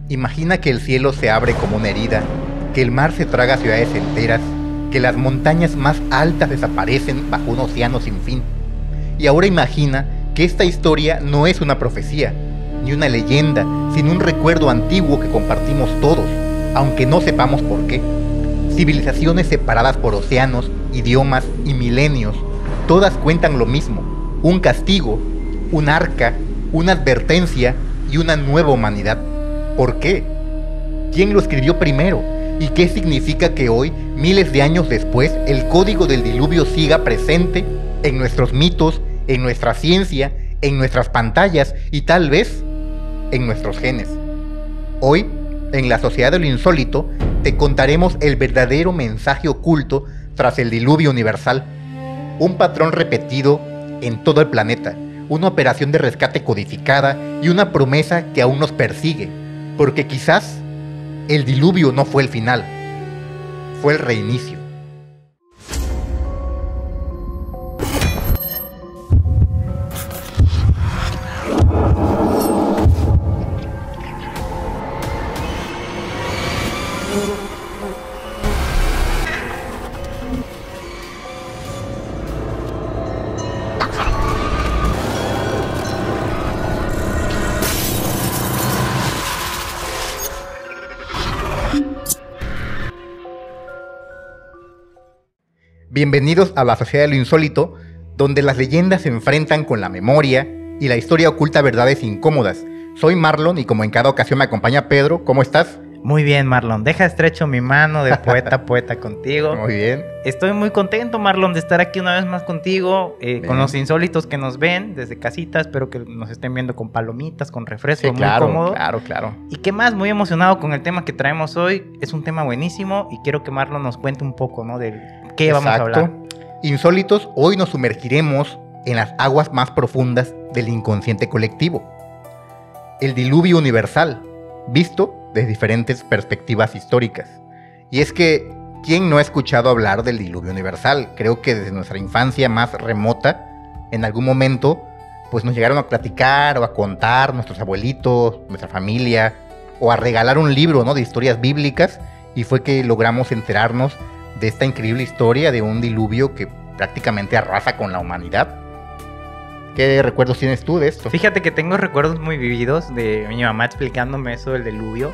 Imagina que el cielo se abre como una herida, que el mar se traga ciudades enteras, que las montañas más altas desaparecen bajo un océano sin fin. Y ahora imagina que esta historia no es una profecía, ni una leyenda, sino un recuerdo antiguo que compartimos todos, aunque no sepamos por qué. Civilizaciones separadas por océanos, idiomas y milenios, todas cuentan lo mismo: un castigo, un arca, una advertencia y una nueva humanidad. ¿Por qué? ¿Quién lo escribió primero? ¿Y qué significa que hoy, miles de años después, el código del diluvio siga presente en nuestros mitos, en nuestra ciencia, en nuestras pantallas y tal vez en nuestros genes? Hoy, en la Sociedad de lo Insólito, te contaremos el verdadero mensaje oculto tras el diluvio universal. Un patrón repetido en todo el planeta, una operación de rescate codificada y una promesa que aún nos persigue, porque quizás el diluvio no fue el final, fue el reinicio. Bienvenidos a la Sociedad de lo Insólito, donde las leyendas se enfrentan con la memoria y la historia oculta verdades incómodas. Soy Marlon y como en cada ocasión me acompaña Pedro. ¿Cómo estás? Muy bien, Marlon. Deja estrecho mi mano de poeta a poeta contigo. Muy bien. Estoy muy contento, Marlon, de estar aquí una vez más contigo, con los insólitos que nos ven desde casita. Espero que nos estén viendo con palomitas, con refresco, Sí, muy cómodo. Claro. Y qué más, muy emocionado con el tema que traemos hoy. Es un tema buenísimo y quiero que Marlon nos cuente un poco, ¿no? De qué vamos a hablar. Insólitos, hoy nos sumergiremos en las aguas más profundas del inconsciente colectivo. El diluvio universal, visto desde diferentes perspectivas históricas. Y es que, ¿quién no ha escuchado hablar del diluvio universal? Creo que desde nuestra infancia más remota, en algún momento, pues nos llegaron a platicar o a contar nuestros abuelitos, nuestra familia, o a regalar un libro, ¿no?, de historias bíblicas, y fue que logramos enterarnos de esta increíble historia de un diluvio que prácticamente arrasa con la humanidad. ¿Qué recuerdos tienes tú de esto? Fíjate que tengo recuerdos muy vividos de mi mamá explicándome eso del diluvio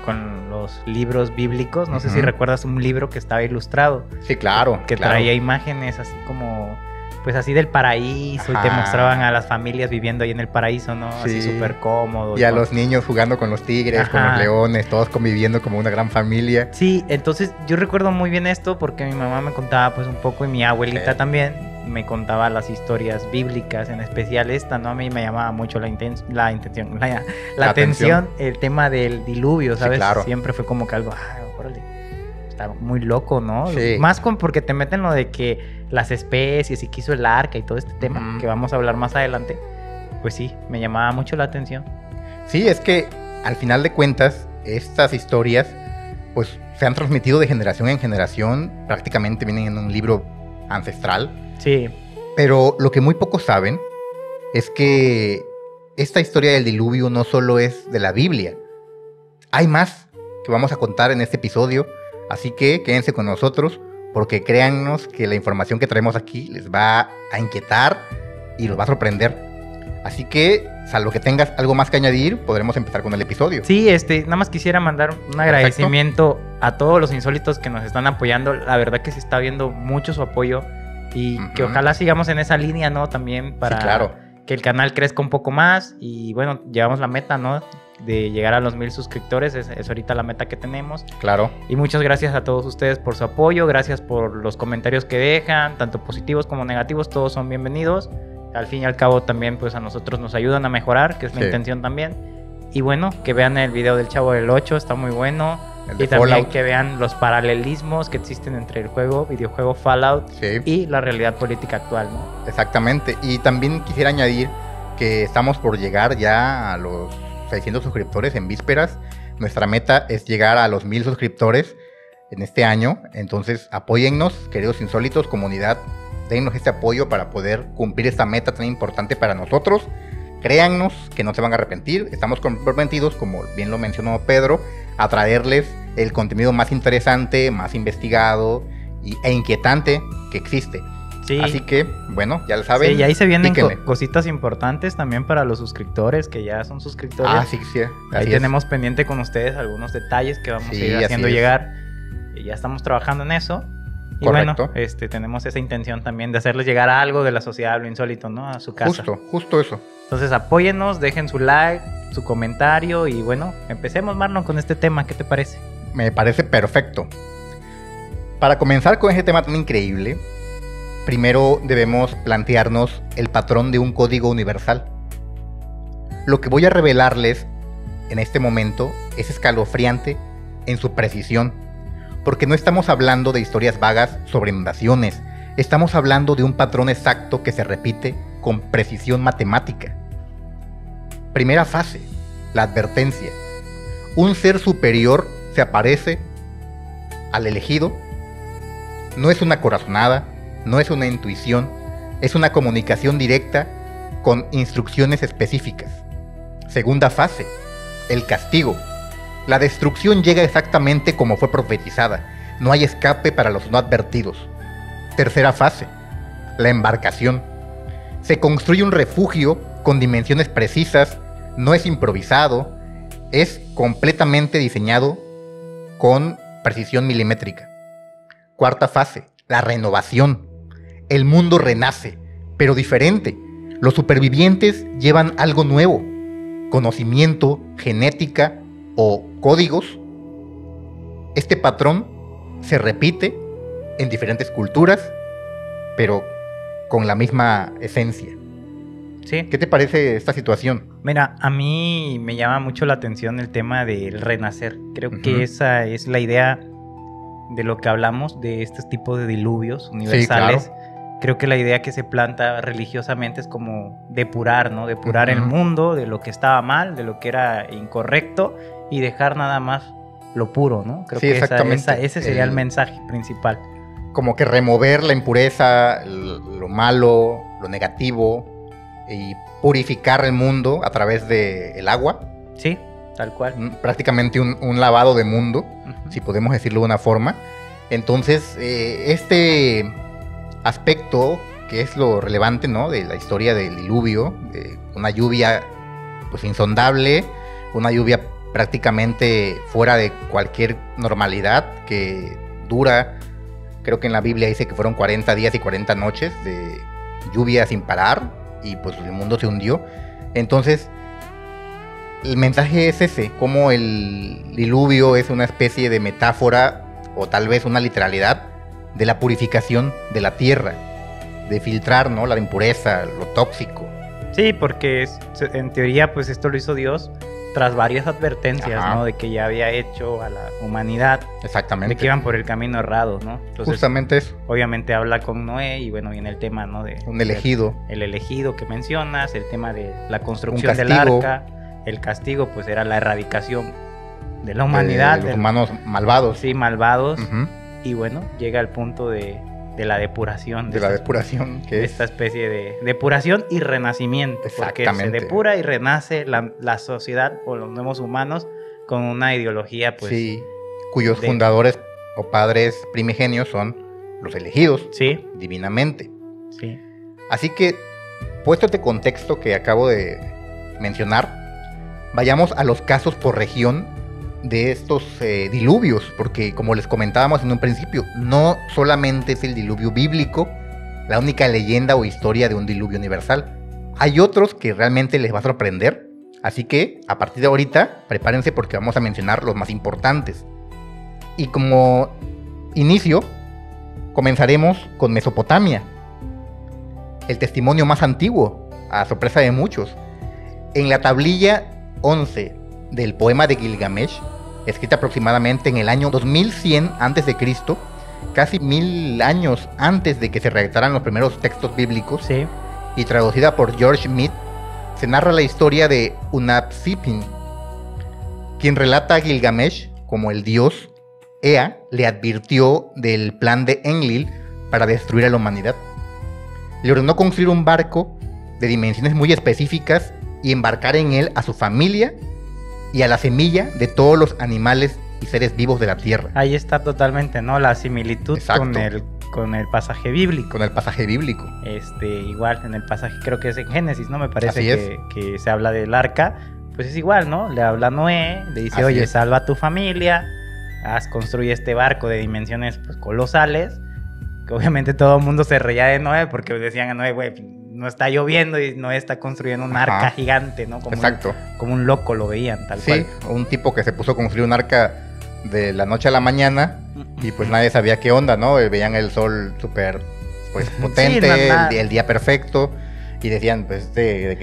con los libros bíblicos. No sé si recuerdas un libro que estaba ilustrado. Sí, claro. Que traía imágenes así como, pues así del paraíso. Ajá. Y te mostraban a las familias viviendo ahí en el paraíso, ¿no? Sí. Así súper cómodos. Y a los niños jugando con los tigres, ajá, con los leones, todos conviviendo como una gran familia. Sí, entonces yo recuerdo muy bien esto porque mi mamá me contaba pues un poco y mi abuelita también me contaba las historias bíblicas, en especial esta, ¿no? A mí me llamaba mucho la atención el tema del diluvio, ¿sabes? Sí, claro. Siempre fue como que algo, órale, está muy loco, ¿no? Sí. Más porque te meten lo de que las especies y que hizo el arca y todo este tema, que vamos a hablar más adelante, pues sí, me llamaba mucho la atención. Sí, es que al final de cuentas, estas historias, pues se han transmitido de generación en generación, prácticamente vienen en un libro ancestral. Sí. Pero lo que muy pocos saben es que esta historia del diluvio no solo es de la Biblia. Hay más que vamos a contar en este episodio, así que quédense con nosotros porque créannos que la información que traemos aquí les va a inquietar y los va a sorprender. Así que, salvo que tengas algo más que añadir, podremos empezar con el episodio. Sí, nada más quisiera mandar un agradecimiento a todos los insólitos que nos están apoyando. La verdad que se está viendo mucho su apoyo. Y que ojalá sigamos en esa línea, ¿no? También para que el canal crezca un poco más. Y bueno, llevamos la meta, ¿no? De llegar a los 1000 suscriptores. Es ahorita la meta que tenemos. Claro. Y muchas gracias a todos ustedes por su apoyo. Gracias por los comentarios que dejan. Tanto positivos como negativos. Todos son bienvenidos. Al fin y al cabo también pues a nosotros nos ayudan a mejorar. Que es la intención también. Y bueno, que vean el video del Chavo del 8. Está muy bueno. Y también Fallout. Que vean los paralelismos que existen entre el videojuego Fallout y la realidad política actual, ¿no? Exactamente. Y también quisiera añadir que estamos por llegar ya a los 600 suscriptores en vísperas. Nuestra meta es llegar a los 1000 suscriptores en este año. Entonces apóyennos, queridos insólitos, comunidad. Dennos este apoyo para poder cumplir esta meta tan importante para nosotros, créannos que no se van a arrepentir. Estamos comprometidos, como bien lo mencionó Pedro, a traerles el contenido más interesante, más investigado e inquietante que existe. Sí. Así que, bueno, ya lo saben. Sí, y ahí se vienen cositas importantes también para los suscriptores, que ya son suscriptores. Ah, sí, sí. Ahí tenemos pendiente con ustedes algunos detalles que vamos a ir haciendo llegar. Y ya estamos trabajando en eso. Y correcto. Bueno, tenemos esa intención también de hacerles llegar algo de la sociedad de lo insólito, ¿no? A su casa. Justo eso. Entonces apóyennos, dejen su like, su comentario y bueno, empecemos, Marlon, con este tema. ¿Qué te parece? Me parece perfecto. Para comenzar con este tema tan increíble, primero debemos plantearnos el patrón de un código universal. Lo que voy a revelarles en este momento es escalofriante en su precisión, porque no estamos hablando de historias vagas sobre inundaciones, estamos hablando de un patrón exacto que se repite con precisión matemática. Primera fase, la advertencia. Un ser superior se aparece al elegido. No es una corazonada, no es una intuición, es una comunicación directa con instrucciones específicas. Segunda fase, el castigo. La destrucción llega exactamente como fue profetizada. No hay escape para los no advertidos. Tercera fase, la embarcación. Se construye un refugio con dimensiones precisas, no es improvisado, es completamente diseñado con precisión milimétrica. Cuarta fase, la renovación. El mundo renace, pero diferente. Los supervivientes llevan algo nuevo, conocimiento, genética o códigos. Este patrón se repite en diferentes culturas, pero con la misma esencia. Sí. ¿Qué te parece esta situación? Mira, a mí me llama mucho la atención el tema del renacer. Creo que esa es la idea de lo que hablamos, de este tipo de diluvios universales. Sí, claro. Creo que la idea que se planta religiosamente es como depurar, ¿no? Depurar el mundo de lo que estaba mal, de lo que era incorrecto y dejar nada más lo puro, ¿no? Creo que ese sería el mensaje principal. Como que remover la impureza, lo malo, lo negativo y purificar el mundo a través del agua. Sí, tal cual. Prácticamente un lavado de mundo, si podemos decirlo de una forma. Entonces, este aspecto que es lo relevante, ¿no?, de la historia del diluvio, de una lluvia pues insondable, una lluvia prácticamente fuera de cualquier normalidad, que dura, creo que en la Biblia dice que fueron 40 días y 40 noches de lluvia sin parar, y pues el mundo se hundió. Entonces, el mensaje es ese, como el diluvio es una especie de metáfora, o tal vez una literalidad, de la purificación de la tierra, de filtrar, ¿no?, la impureza, lo tóxico. Sí, porque en teoría pues esto lo hizo Dios tras varias advertencias, ¿no?, de que ya había hecho a la humanidad. Exactamente. De que iban por el camino errado, ¿no? Entonces, justamente eso. Obviamente habla con Noé y bueno, viene el tema, ¿no?, de un elegido. El elegido que mencionas, el tema de la construcción del arca, el castigo pues era la erradicación de la humanidad. De los humanos malvados. Sí, malvados. Y bueno, llega al punto de la depuración. De la depuración, que es esta especie de depuración y renacimiento. Porque se depura y renace la sociedad o los nuevos humanos con una ideología, pues. Sí, cuyos fundadores o padres primigenios son los elegidos. Sí. Divinamente. Sí. Así que, puesto este contexto que acabo de mencionar, vayamos a los casos por región de estos diluvios, porque como les comentábamos en un principio, no solamente es el diluvio bíblico la única leyenda o historia de un diluvio universal. Hay otros que realmente les va a sorprender, así que a partir de ahorita prepárense porque vamos a mencionar los más importantes. Y como inicio, comenzaremos con Mesopotamia, el testimonio más antiguo, a sorpresa de muchos. En la tablilla 11 del poema de Gilgamesh, escrita aproximadamente en el año 2100 a.C., casi 1000 años antes de que se redactaran los primeros textos bíblicos, sí, y traducida por George Mead, se narra la historia de Unapsipin, quien relata a Gilgamesh como el dios. Ea le advirtió del plan de Enlil para destruir a la humanidad. Le ordenó construir un barco de dimensiones muy específicas y embarcar en él a su familia y a la semilla de todos los animales y seres vivos de la tierra. Ahí está totalmente, ¿no? La similitud con el pasaje bíblico. Con el pasaje bíblico. Igual en el pasaje, creo que es en Génesis, ¿no? Me parece que se habla del arca. Pues es igual, ¿no? Le habla a Noé, le dice, oye, salva a tu familia, construye este barco de dimensiones pues, colosales. Que obviamente todo el mundo se reía de Noé porque decían a Noé, güey, no está lloviendo y Noé está construyendo un arca gigante, ¿no? Como un loco lo veían, tal cual. Sí, un tipo que se puso a construir un arca de la noche a la mañana y pues nadie sabía qué onda, ¿no? Veían el sol súper pues potente, el día perfecto y decían, pues, ¿de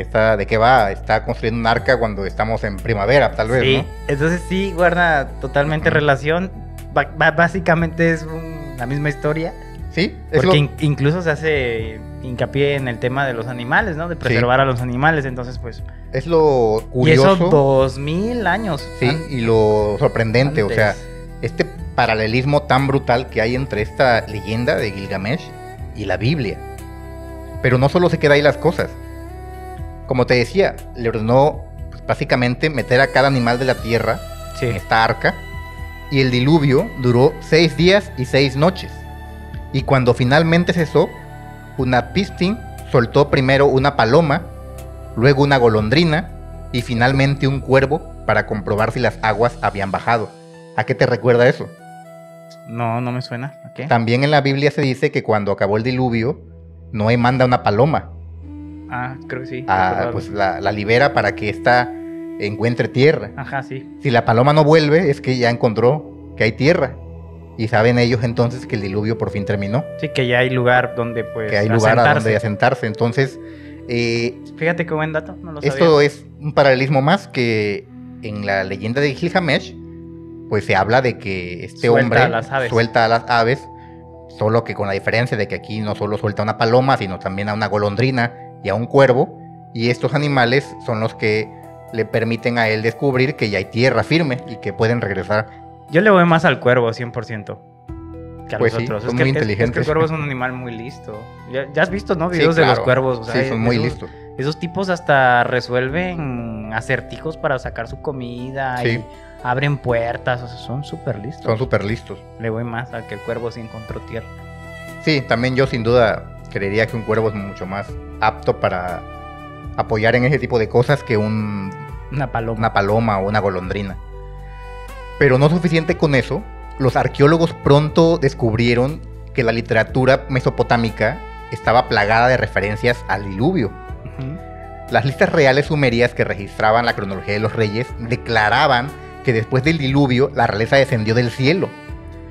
qué va? Está construyendo un arca cuando estamos en primavera, tal vez, sí, ¿no? Entonces sí guarda totalmente relación. Básicamente es la misma historia. Sí, porque incluso se hace hincapié en el tema de los animales, ¿no? De preservar a los animales, entonces pues... Es lo curioso. Y eso 2000 años. Sí, y lo sorprendente, antes. O sea, este paralelismo tan brutal que hay entre esta leyenda de Gilgamesh y la Biblia. Pero no solo se queda ahí las cosas. Como te decía, le ordenó pues, básicamente meter a cada animal de la tierra en esta arca. Y el diluvio duró 6 días y 6 noches. Y cuando finalmente cesó, Unapistin soltó primero una paloma, luego una golondrina y finalmente un cuervo para comprobar si las aguas habían bajado. ¿A qué te recuerda eso? No me suena. ¿A qué? También en la Biblia se dice que cuando acabó el diluvio, Noé manda una paloma. Creo que sí. Pues la libera para que ésta encuentre tierra. Ajá, sí. Si la paloma no vuelve, es que ya encontró que hay tierra. Y saben ellos entonces que el diluvio por fin terminó. Sí, que ya hay lugar donde pues que hay lugar a donde asentarse. Entonces, fíjate qué buen dato, no lo sabía. Esto es un paralelismo más que en la leyenda de Gilgamesh, pues se habla de que este hombre suelta a las aves, solo que con la diferencia de que aquí no solo suelta a una paloma, sino también a una golondrina y a un cuervo, y estos animales son los que le permiten a él descubrir que ya hay tierra firme y que pueden regresar. Yo le voy más al cuervo 100% que a pues los otros. Son muy inteligentes. Es que el cuervo es un animal muy listo. Ya has visto, ¿no? Videos de los cuervos. O sea, sí, son muy listos. Esos tipos hasta resuelven acertijos para sacar su comida y abren puertas. O sea, son súper listos. Son súper listos. Le voy más a que el cuervo sí encontró tierra. Sí, también yo sin duda creería que un cuervo es mucho más apto para apoyar en ese tipo de cosas que una paloma o una golondrina. Pero no suficiente con eso, los arqueólogos pronto descubrieron que la literatura mesopotámica estaba plagada de referencias al diluvio. Las listas reales sumerias que registraban la cronología de los reyes declaraban que después del diluvio la realeza descendió del cielo.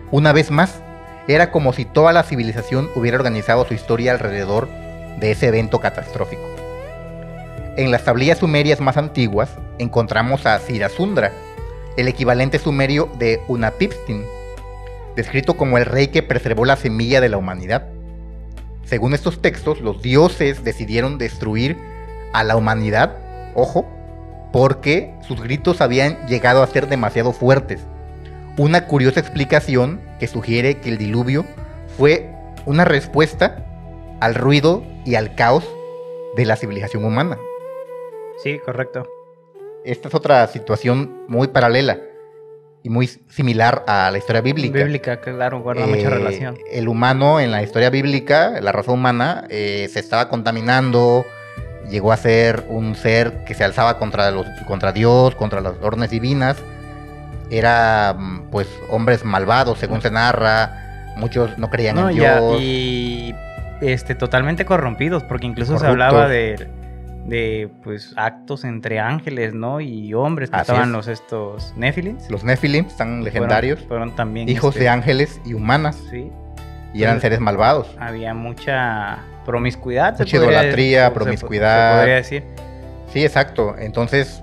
Una vez más, era como si toda la civilización hubiera organizado su historia alrededor de ese evento catastrófico. En las tablillas sumerias más antiguas encontramos a Sirasundra, el equivalente sumerio de Unapistin, descrito como el rey que preservó la semilla de la humanidad. Según estos textos, los dioses decidieron destruir a la humanidad, ojo, porque sus gritos habían llegado a ser demasiado fuertes. Una curiosa explicación que sugiere que el diluvio fue una respuesta al ruido y al caos de la civilización humana. Sí, correcto. Esta es otra situación muy paralela y muy similar a la historia bíblica. Bíblica, claro, guarda mucha relación. El humano en la historia bíblica, la raza humana, se estaba contaminando, llegó a ser un ser que se alzaba contra Dios, contra las órdenes divinas. Era, pues, hombres malvados, según se narra. Muchos no creían en Dios. Y totalmente corrompidos, porque incluso se hablaba de pues actos entre ángeles, ¿no? Y hombres, que estaban estos Nephilims. Los Nephilims están legendarios. Fueron también hijos de ángeles y humanas. Sí. Y eran seres malvados. Había mucha promiscuidad. Mucha idolatría, promiscuidad. Se podría decir. Sí, exacto. Entonces,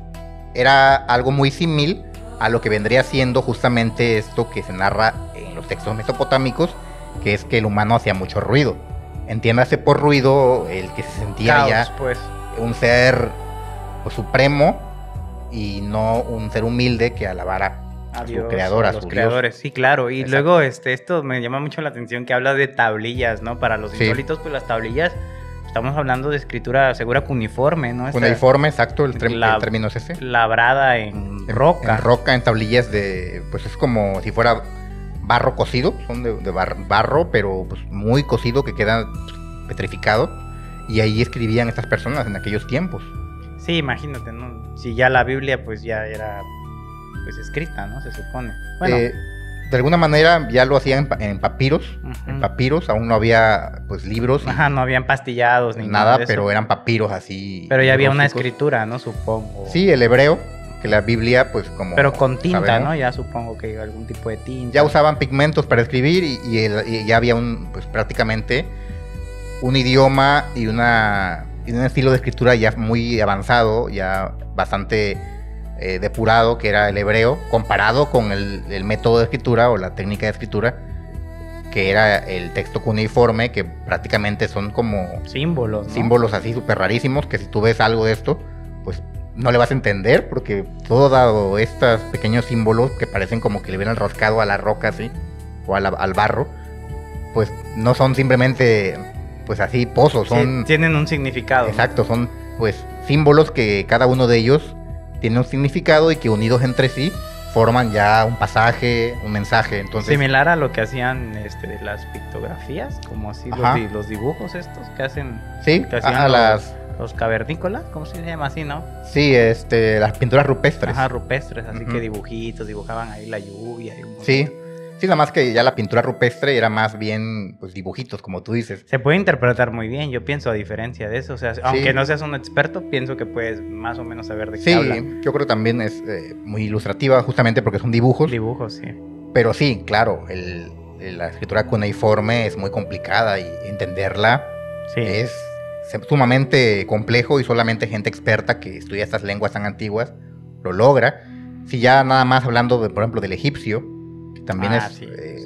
era algo muy similar a lo que vendría siendo justamente esto que se narra en los textos mesopotámicos, que es que el humano hacía mucho ruido. Entiéndase por ruido el que se sentía caos, ya pues. Un ser pues, supremo y no un ser humilde que alabara a su creador, a los su creadores. Dios. Sí, claro. Y exacto. Luego esto me llama mucho la atención, que habla de tablillas, ¿no? Para los insólitos, pues las tablillas estamos hablando de escritura segura cuneiforme, ¿no? Cuneiforme, exacto, el término es ese. Labrada en roca. En roca, en tablillas de, pues es como si fuera barro cocido, son de barro, pero pues muy cocido que queda petrificado. Y ahí escribían estas personas en aquellos tiempos. Sí, imagínate, ¿no? Si ya la Biblia pues ya era pues escrita, ¿no? Se supone. Bueno. De alguna manera ya lo hacían en papiros. Uh-huh. En papiros, aún no había pues libros. Ajá, no habían pastillados ni nada de eso. Pero eran papiros así. Pero ya había una escritura, ¿no? Supongo. Sí, el hebreo, que la Biblia pues como... Pero con tinta, sabemos, ¿no? Ya supongo que algún tipo de tinta. Ya usaban pigmentos para escribir y ya había pues prácticamente un idioma y un estilo de escritura ya muy avanzado, ya bastante depurado, que era el hebreo, comparado con el método de escritura o la técnica de escritura, que era el texto cuneiforme, que prácticamente son como símbolos, ¿no? Símbolos así súper rarísimos, que si tú ves algo de esto, pues no le vas a entender, porque todos estos pequeños símbolos que parecen como que le hubieran rascado a la roca así, o al barro, pues no son simplemente pues así pozos, son... Sí, tienen un significado. Exacto, ¿no? Son pues símbolos que cada uno de ellos tiene un significado y que unidos entre sí forman ya un pasaje, un mensaje. Entonces, similar a lo que hacían de las pictografías, como así los dibujos estos que hacen. Sí, que hacían los cavernícolas, ¿cómo se llama así, no? Sí, las pinturas rupestres. Ajá, rupestres, así que dibujaban ahí la lluvia y un sí. Sí, nada más que ya la pintura rupestre era más bien pues dibujitos, como tú dices. Se puede interpretar muy bien, yo pienso, a diferencia de eso. O sea, aunque no seas un experto, pienso que puedes más o menos saber de qué habla. Sí, yo creo que también es muy ilustrativa, justamente porque son dibujos. Dibujos, sí. Pero sí, claro, la escritura cuneiforme es muy complicada y entenderla es sumamente complejo y solamente gente experta que estudia estas lenguas tan antiguas lo logra. Si ya nada más hablando, por ejemplo, del egipcio, también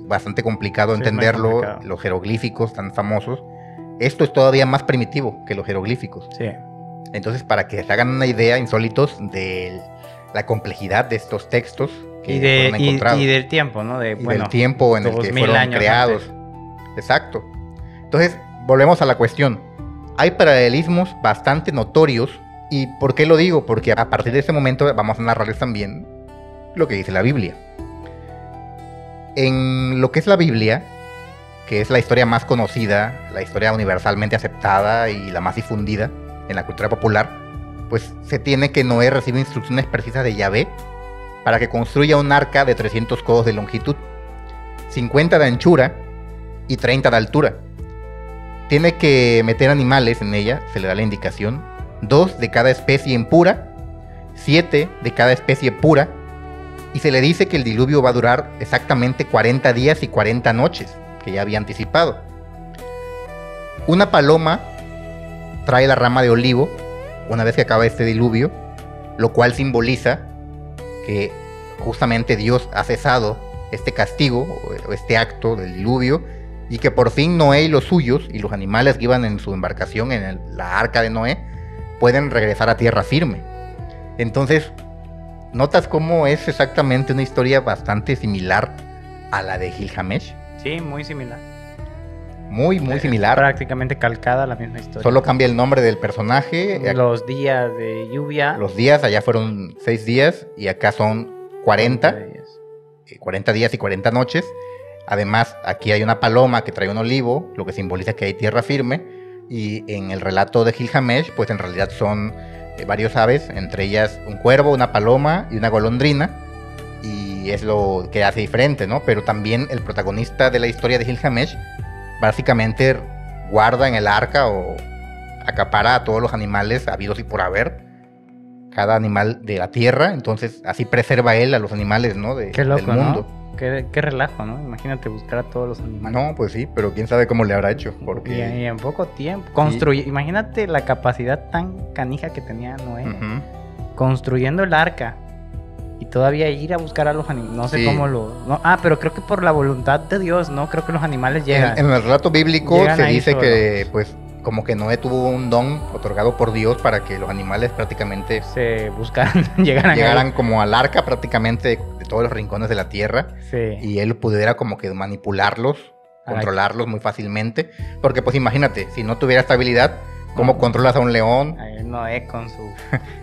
bastante complicado entenderlo, complicado. Los jeroglíficos tan famosos. Esto es todavía más primitivo que los jeroglíficos. Sí. Entonces, para que se hagan una idea, insólitos, de la complejidad de estos textos que fueron encontrados. Y del tiempo, ¿no? Del tiempo en el que fueron creados. Antes. Exacto. Entonces, volvemos a la cuestión. Hay paralelismos bastante notorios. ¿Y por qué lo digo? Porque a partir de ese momento vamos a narrarles también lo que dice la Biblia. En lo que es la Biblia, que es la historia más conocida, la historia universalmente aceptada y la más difundida en la cultura popular, pues se tiene que Noé recibe instrucciones precisas de Yahvé para que construya un arca de 300 codos de longitud, 50 de anchura y 30 de altura. Tiene que meter animales en ella, se le da la indicación, 2 de cada especie impura, 7 de cada especie pura, y se le dice que el diluvio va a durar exactamente 40 días y 40 noches, que ya había anticipado. Una paloma trae la rama de olivo una vez que acaba este diluvio, lo cual simboliza que justamente Dios ha cesado este castigo o este acto del diluvio y que por fin Noé y los suyos y los animales que iban en su embarcación en la arca de Noé pueden regresar a tierra firme. Entonces, ¿notas cómo es exactamente una historia bastante similar a la de Gilgamesh? Sí, muy similar. Muy similar. Prácticamente calcada la misma historia. Solo cambia el nombre del personaje. Los días de lluvia. Los días, allá fueron 6 días y acá son 40. 40 días y 40 noches. Además, aquí hay una paloma que trae un olivo, lo que simboliza que hay tierra firme. Y en el relato de Gilgamesh, pues en realidad son varios aves, entre ellas un cuervo, una paloma y una golondrina, y es lo que hace diferente, ¿no? Pero también el protagonista de la historia de Gilgamesh básicamente guarda en el arca o acapara a todos los animales habidos y por haber, cada animal de la tierra, entonces así preserva él a los animales, ¿no? Qué loco, del mundo. ¿no? Qué relajo, ¿no? Imagínate buscar a todos los animales. No, pues sí, pero quién sabe cómo le habrá hecho. Porque... Y en poco tiempo. Imagínate la capacidad tan canija que tenía Noé. Construyendo el arca. Y todavía ir a buscar a los animales. No sé cómo lo... No, pero creo que por la voluntad de Dios, ¿no? Creo que los animales llegan. En el relato bíblico se dice que, pues, como que Noé tuvo un don otorgado por Dios para que los animales prácticamente se buscaran, llegaran como al arca prácticamente de todos los rincones de la tierra. Sí. Y él pudiera como que manipularlos, controlarlos muy fácilmente. Porque pues imagínate, si no tuviera esta habilidad, ¿Cómo controlas a un león? Ahí Noé con su...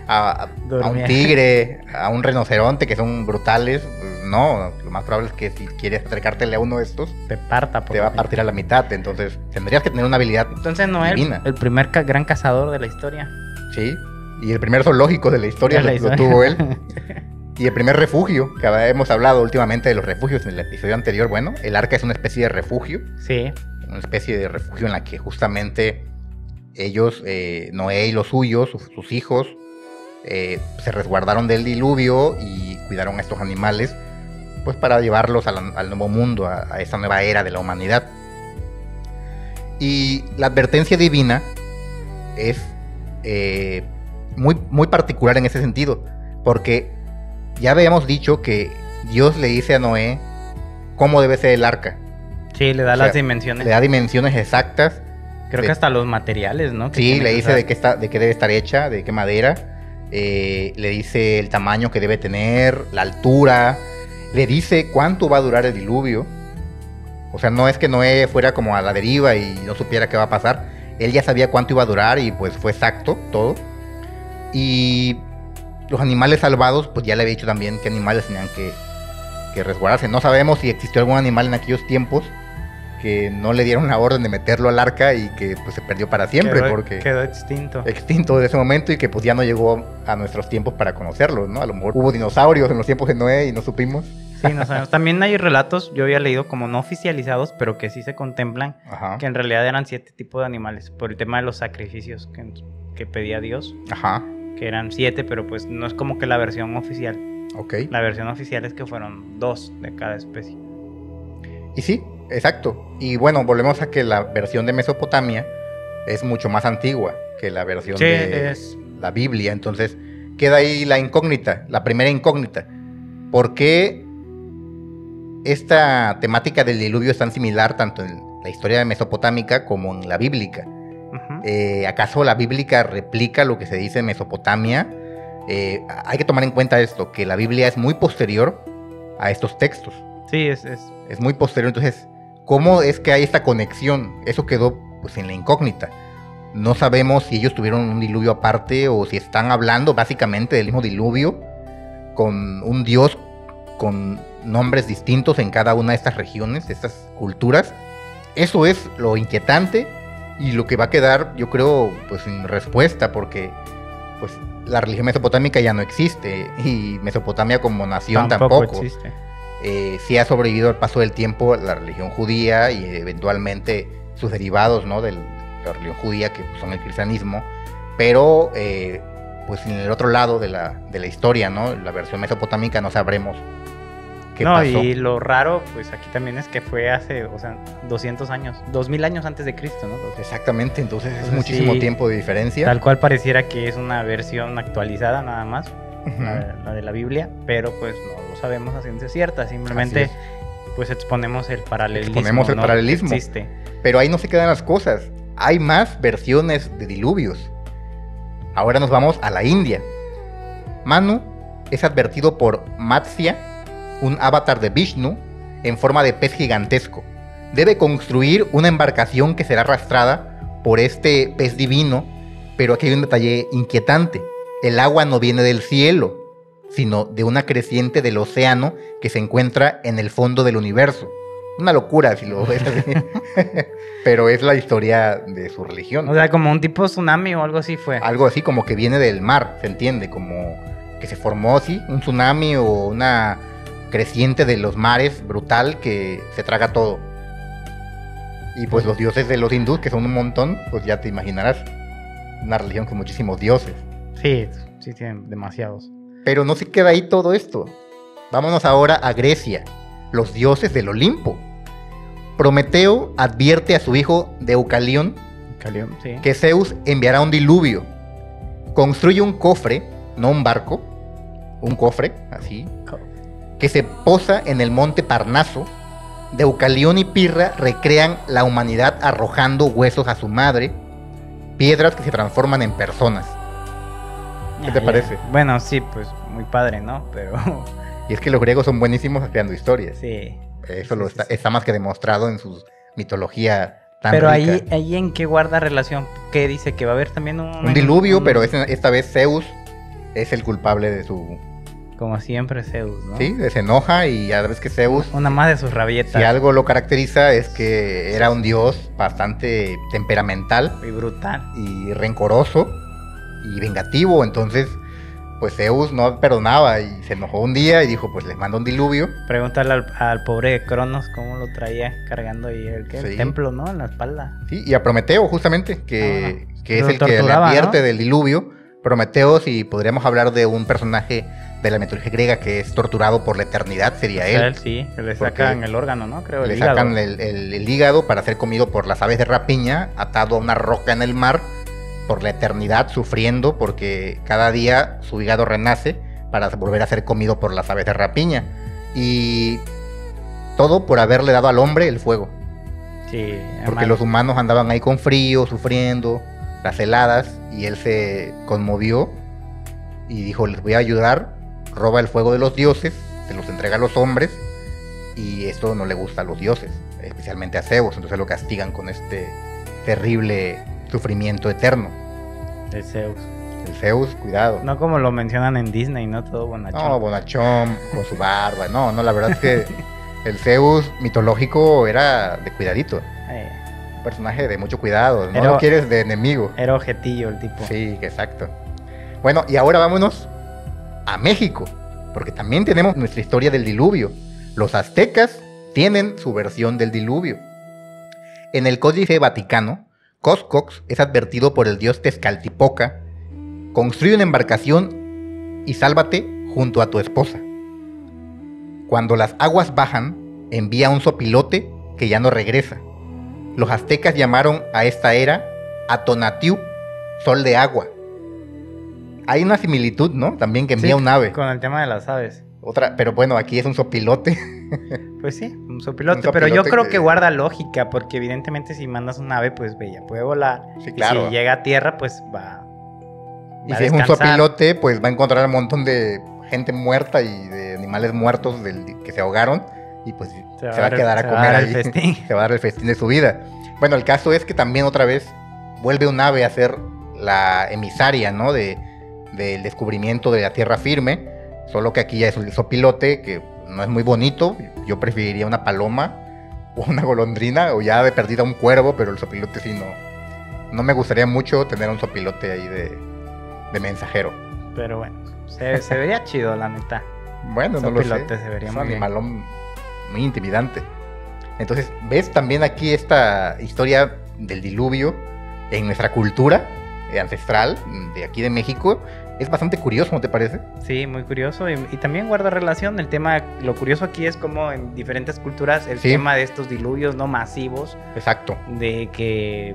A un tigre, a un rinoceronte, que son brutales. Pues no, lo más probable es que si quieres acercártele a uno de estos, te parta. Te va a partir a la mitad. Entonces tendrías que tener una habilidad divina. El primer gran cazador de la historia. Sí, y el primer zoológico de la historia lo tuvo él. Y el primer refugio, que hemos hablado últimamente de los refugios en el episodio anterior. Bueno, el arca es una especie de refugio. Sí. Una especie de refugio en la que justamente ellos, Noé y los suyos, sus hijos, se resguardaron del diluvio y cuidaron a estos animales, pues para llevarlos al nuevo mundo, a esa nueva era de la humanidad. Y la advertencia divina es muy, muy particular en ese sentido, porque ya habíamos dicho que Dios le dice a Noé cómo debe ser el arca. Sí, le da las dimensiones. Le da dimensiones exactas. Creo que hasta los materiales, ¿no? Sí, le dice de qué debe estar hecha, de qué madera. Le dice el tamaño que debe tener, la altura. Le dice cuánto va a durar el diluvio. O sea, no es que Noé fuera como a la deriva y no supiera qué va a pasar. Él ya sabía cuánto iba a durar y pues fue exacto todo. Y los animales salvados, pues ya le había dicho también qué animales tenían que resguardarse. No sabemos si existió algún animal en aquellos tiempos que no le dieron la orden de meterlo al arca y que pues se perdió para siempre. Quedó extinto. Extinto de ese momento y que pues ya no llegó a nuestros tiempos para conocerlo, ¿no? A lo mejor hubo dinosaurios en los tiempos de Noé y no supimos. Sí, no sabemos. También hay relatos, yo había leído como no oficializados, pero que sí se contemplan, Ajá. que en realidad eran 7 tipos de animales, por el tema de los sacrificios que pedía Dios. Ajá. Que eran 7, pero pues no es como que la versión oficial. Ok. La versión oficial es que fueron 2 de cada especie. Y sí, exacto. Y bueno, volvemos a que la versión de Mesopotamia es mucho más antigua que la versión de la Biblia. Entonces queda ahí la incógnita, la primera incógnita. ¿Por qué esta temática del diluvio es tan similar tanto en la historia mesopotámica como en la bíblica? Uh-huh. ¿Acaso la bíblica replica lo que se dice en Mesopotamia? Hay que tomar en cuenta esto, que la Biblia es muy posterior a estos textos. Sí, es muy posterior. Entonces, ¿cómo es que hay esta conexión? Eso quedó pues en la incógnita. No sabemos si ellos tuvieron un diluvio aparte o si están hablando básicamente del mismo diluvio con un Dios con nombres distintos en cada una de estas regiones, de estas culturas. Eso es lo inquietante y lo que va a quedar, yo creo, pues sin respuesta, porque pues la religión mesopotámica ya no existe y Mesopotamia como nación tampoco existe. Sí ha sobrevivido al paso del tiempo la religión judía y eventualmente sus derivados, ¿no? De la religión judía, que son el cristianismo, pero pues en el otro lado de la historia, ¿no? La versión mesopotámica no sabremos qué pasó. Y lo raro, pues aquí también es que fue hace, 200 años, 2000 años antes de Cristo, ¿no? Exactamente, entonces es muchísimo tiempo de diferencia. Tal cual pareciera que es una versión actualizada nada más, uh-huh. la de la Biblia, pero pues no lo sabemos a ciencia cierta, simplemente pues exponemos el paralelismo. Que existe. Pero ahí no se quedan las cosas, hay más versiones de diluvios. Ahora nos vamos a la India. Manu es advertido por Matsya, un avatar de Vishnu, en forma de pez gigantesco. Debe construir una embarcación que será arrastrada por este pez divino, pero aquí hay un detalle inquietante. El agua no viene del cielo, sino de una creciente del océano que se encuentra en el fondo del universo. Una locura si lo ves así. Pero es la historia de su religión. O sea, como un tipo tsunami o algo así fue. Algo así como que viene del mar, se entiende, como que se formó así, un tsunami o una creciente de los mares brutal que se traga todo. Y pues los dioses de los hindús, que son un montón, pues ya te imaginarás, una religión con muchísimos dioses. Sí, tienen demasiados. Pero no se queda ahí todo esto. Vámonos ahora a Grecia, los dioses del Olimpo. Prometeo advierte a su hijo Deucalión que Zeus enviará un diluvio. Construye un cofre, no un barco, un cofre, así, que se posa en el monte Parnaso. Deucalión y Pirra recrean la humanidad arrojando huesos a su madre, piedras que se transforman en personas. ¿Qué te parece? Bueno, sí, pues muy padre, ¿no? Pero... Y es que los griegos son buenísimos creando historias. Sí. Eso está más que demostrado en su mitología tan Pero rica. ahí en qué guarda relación, ¿qué dice? Que va a haber también Un diluvio, pero esta vez Zeus es el culpable de su... Como siempre Zeus, ¿no? Sí, se enoja y ya ves que Zeus, Una más de sus rabietas. si algo lo caracteriza es que era un dios bastante temperamental Y brutal. y rencoroso y vengativo. Entonces, pues Zeus no perdonaba y se enojó un día y dijo, pues les mando un diluvio. Pregúntale al pobre Cronos cómo lo traía cargando ahí el Sí. templo, ¿no? En la espalda. Sí, y a Prometeo justamente, que es Lo el que le torturaba, advierte ¿no? del diluvio. Prometeo, si podríamos hablar de un personaje de la mitología griega que es torturado por la eternidad, sería él. Sí, que le Porque sacan el órgano, ¿no? Creo, Le el hígado. sacan el hígado para ser comido por las aves de rapiña, atado a una roca en el mar, por la eternidad, sufriendo, porque cada día su hígado renace para volver a ser comido por las aves de rapiña. Y todo por haberle dado al hombre el fuego. Sí, Porque los humanos andaban ahí con frío, sufriendo, las heladas, y él se conmovió y dijo, les voy a ayudar, roba el fuego de los dioses, se los entrega a los hombres, y esto no le gusta a los dioses, especialmente a Zeus, entonces lo castigan con este terrible sufrimiento eterno. de Zeus. El Zeus, cuidado. No como lo mencionan en Disney, ¿no? Todo bonachón. No, bonachón, con su barba, no, la verdad es que el Zeus mitológico era de cuidadito, un personaje de mucho cuidado, no Pero- lo quieres de enemigo. Era objetillo el tipo. Sí, exacto. Bueno, y ahora vámonos a México, porque también tenemos nuestra historia del diluvio. Los aztecas tienen su versión del diluvio. En el Códice Vaticano, Coscox es advertido por el dios Tezcatlipoca: construye una embarcación y sálvate junto a tu esposa. Cuando las aguas bajan, envía un sopilote que ya no regresa. Los aztecas llamaron a esta era Atonatiuh, sol de agua. Hay una similitud, ¿no? También que envía Sí, un ave. Con el tema de las aves. Otra, pero bueno, aquí es un sopilote. Pues sí, un sopilote. Un Pero yo sopilote creo que- que guarda lógica, porque evidentemente si mandas un ave, pues ella puede volar. Sí, Y claro. si llega a tierra, pues va. Y va a si es un descansar. sopilote, pues va a encontrar un montón de gente muerta y de animales muertos que se ahogaron. Y pues se va a quedar a comer el ahí. festín. Se va a dar el festín de su vida. Bueno, el caso es que también otra vez vuelve un ave a ser la emisaria, ¿no? Del descubrimiento de la tierra firme. Solo que aquí ya es un sopilote que no es muy bonito. Yo preferiría una paloma o una golondrina o ya de perdida un cuervo, pero el sopilote sí no me gustaría mucho tener un sopilote ahí de mensajero. Pero bueno, se vería chido, la neta. Bueno, no lo sé. Sopilote se vería Es muy un bien. animalón muy intimidante. Entonces, ¿ves también aquí esta historia del diluvio en nuestra cultura ancestral de aquí de México? Es bastante curioso, ¿no te parece? Sí, muy curioso. Y también guarda relación. El tema, lo curioso aquí es como en diferentes culturas el Sí. tema de estos diluvios no masivos, Exacto. de que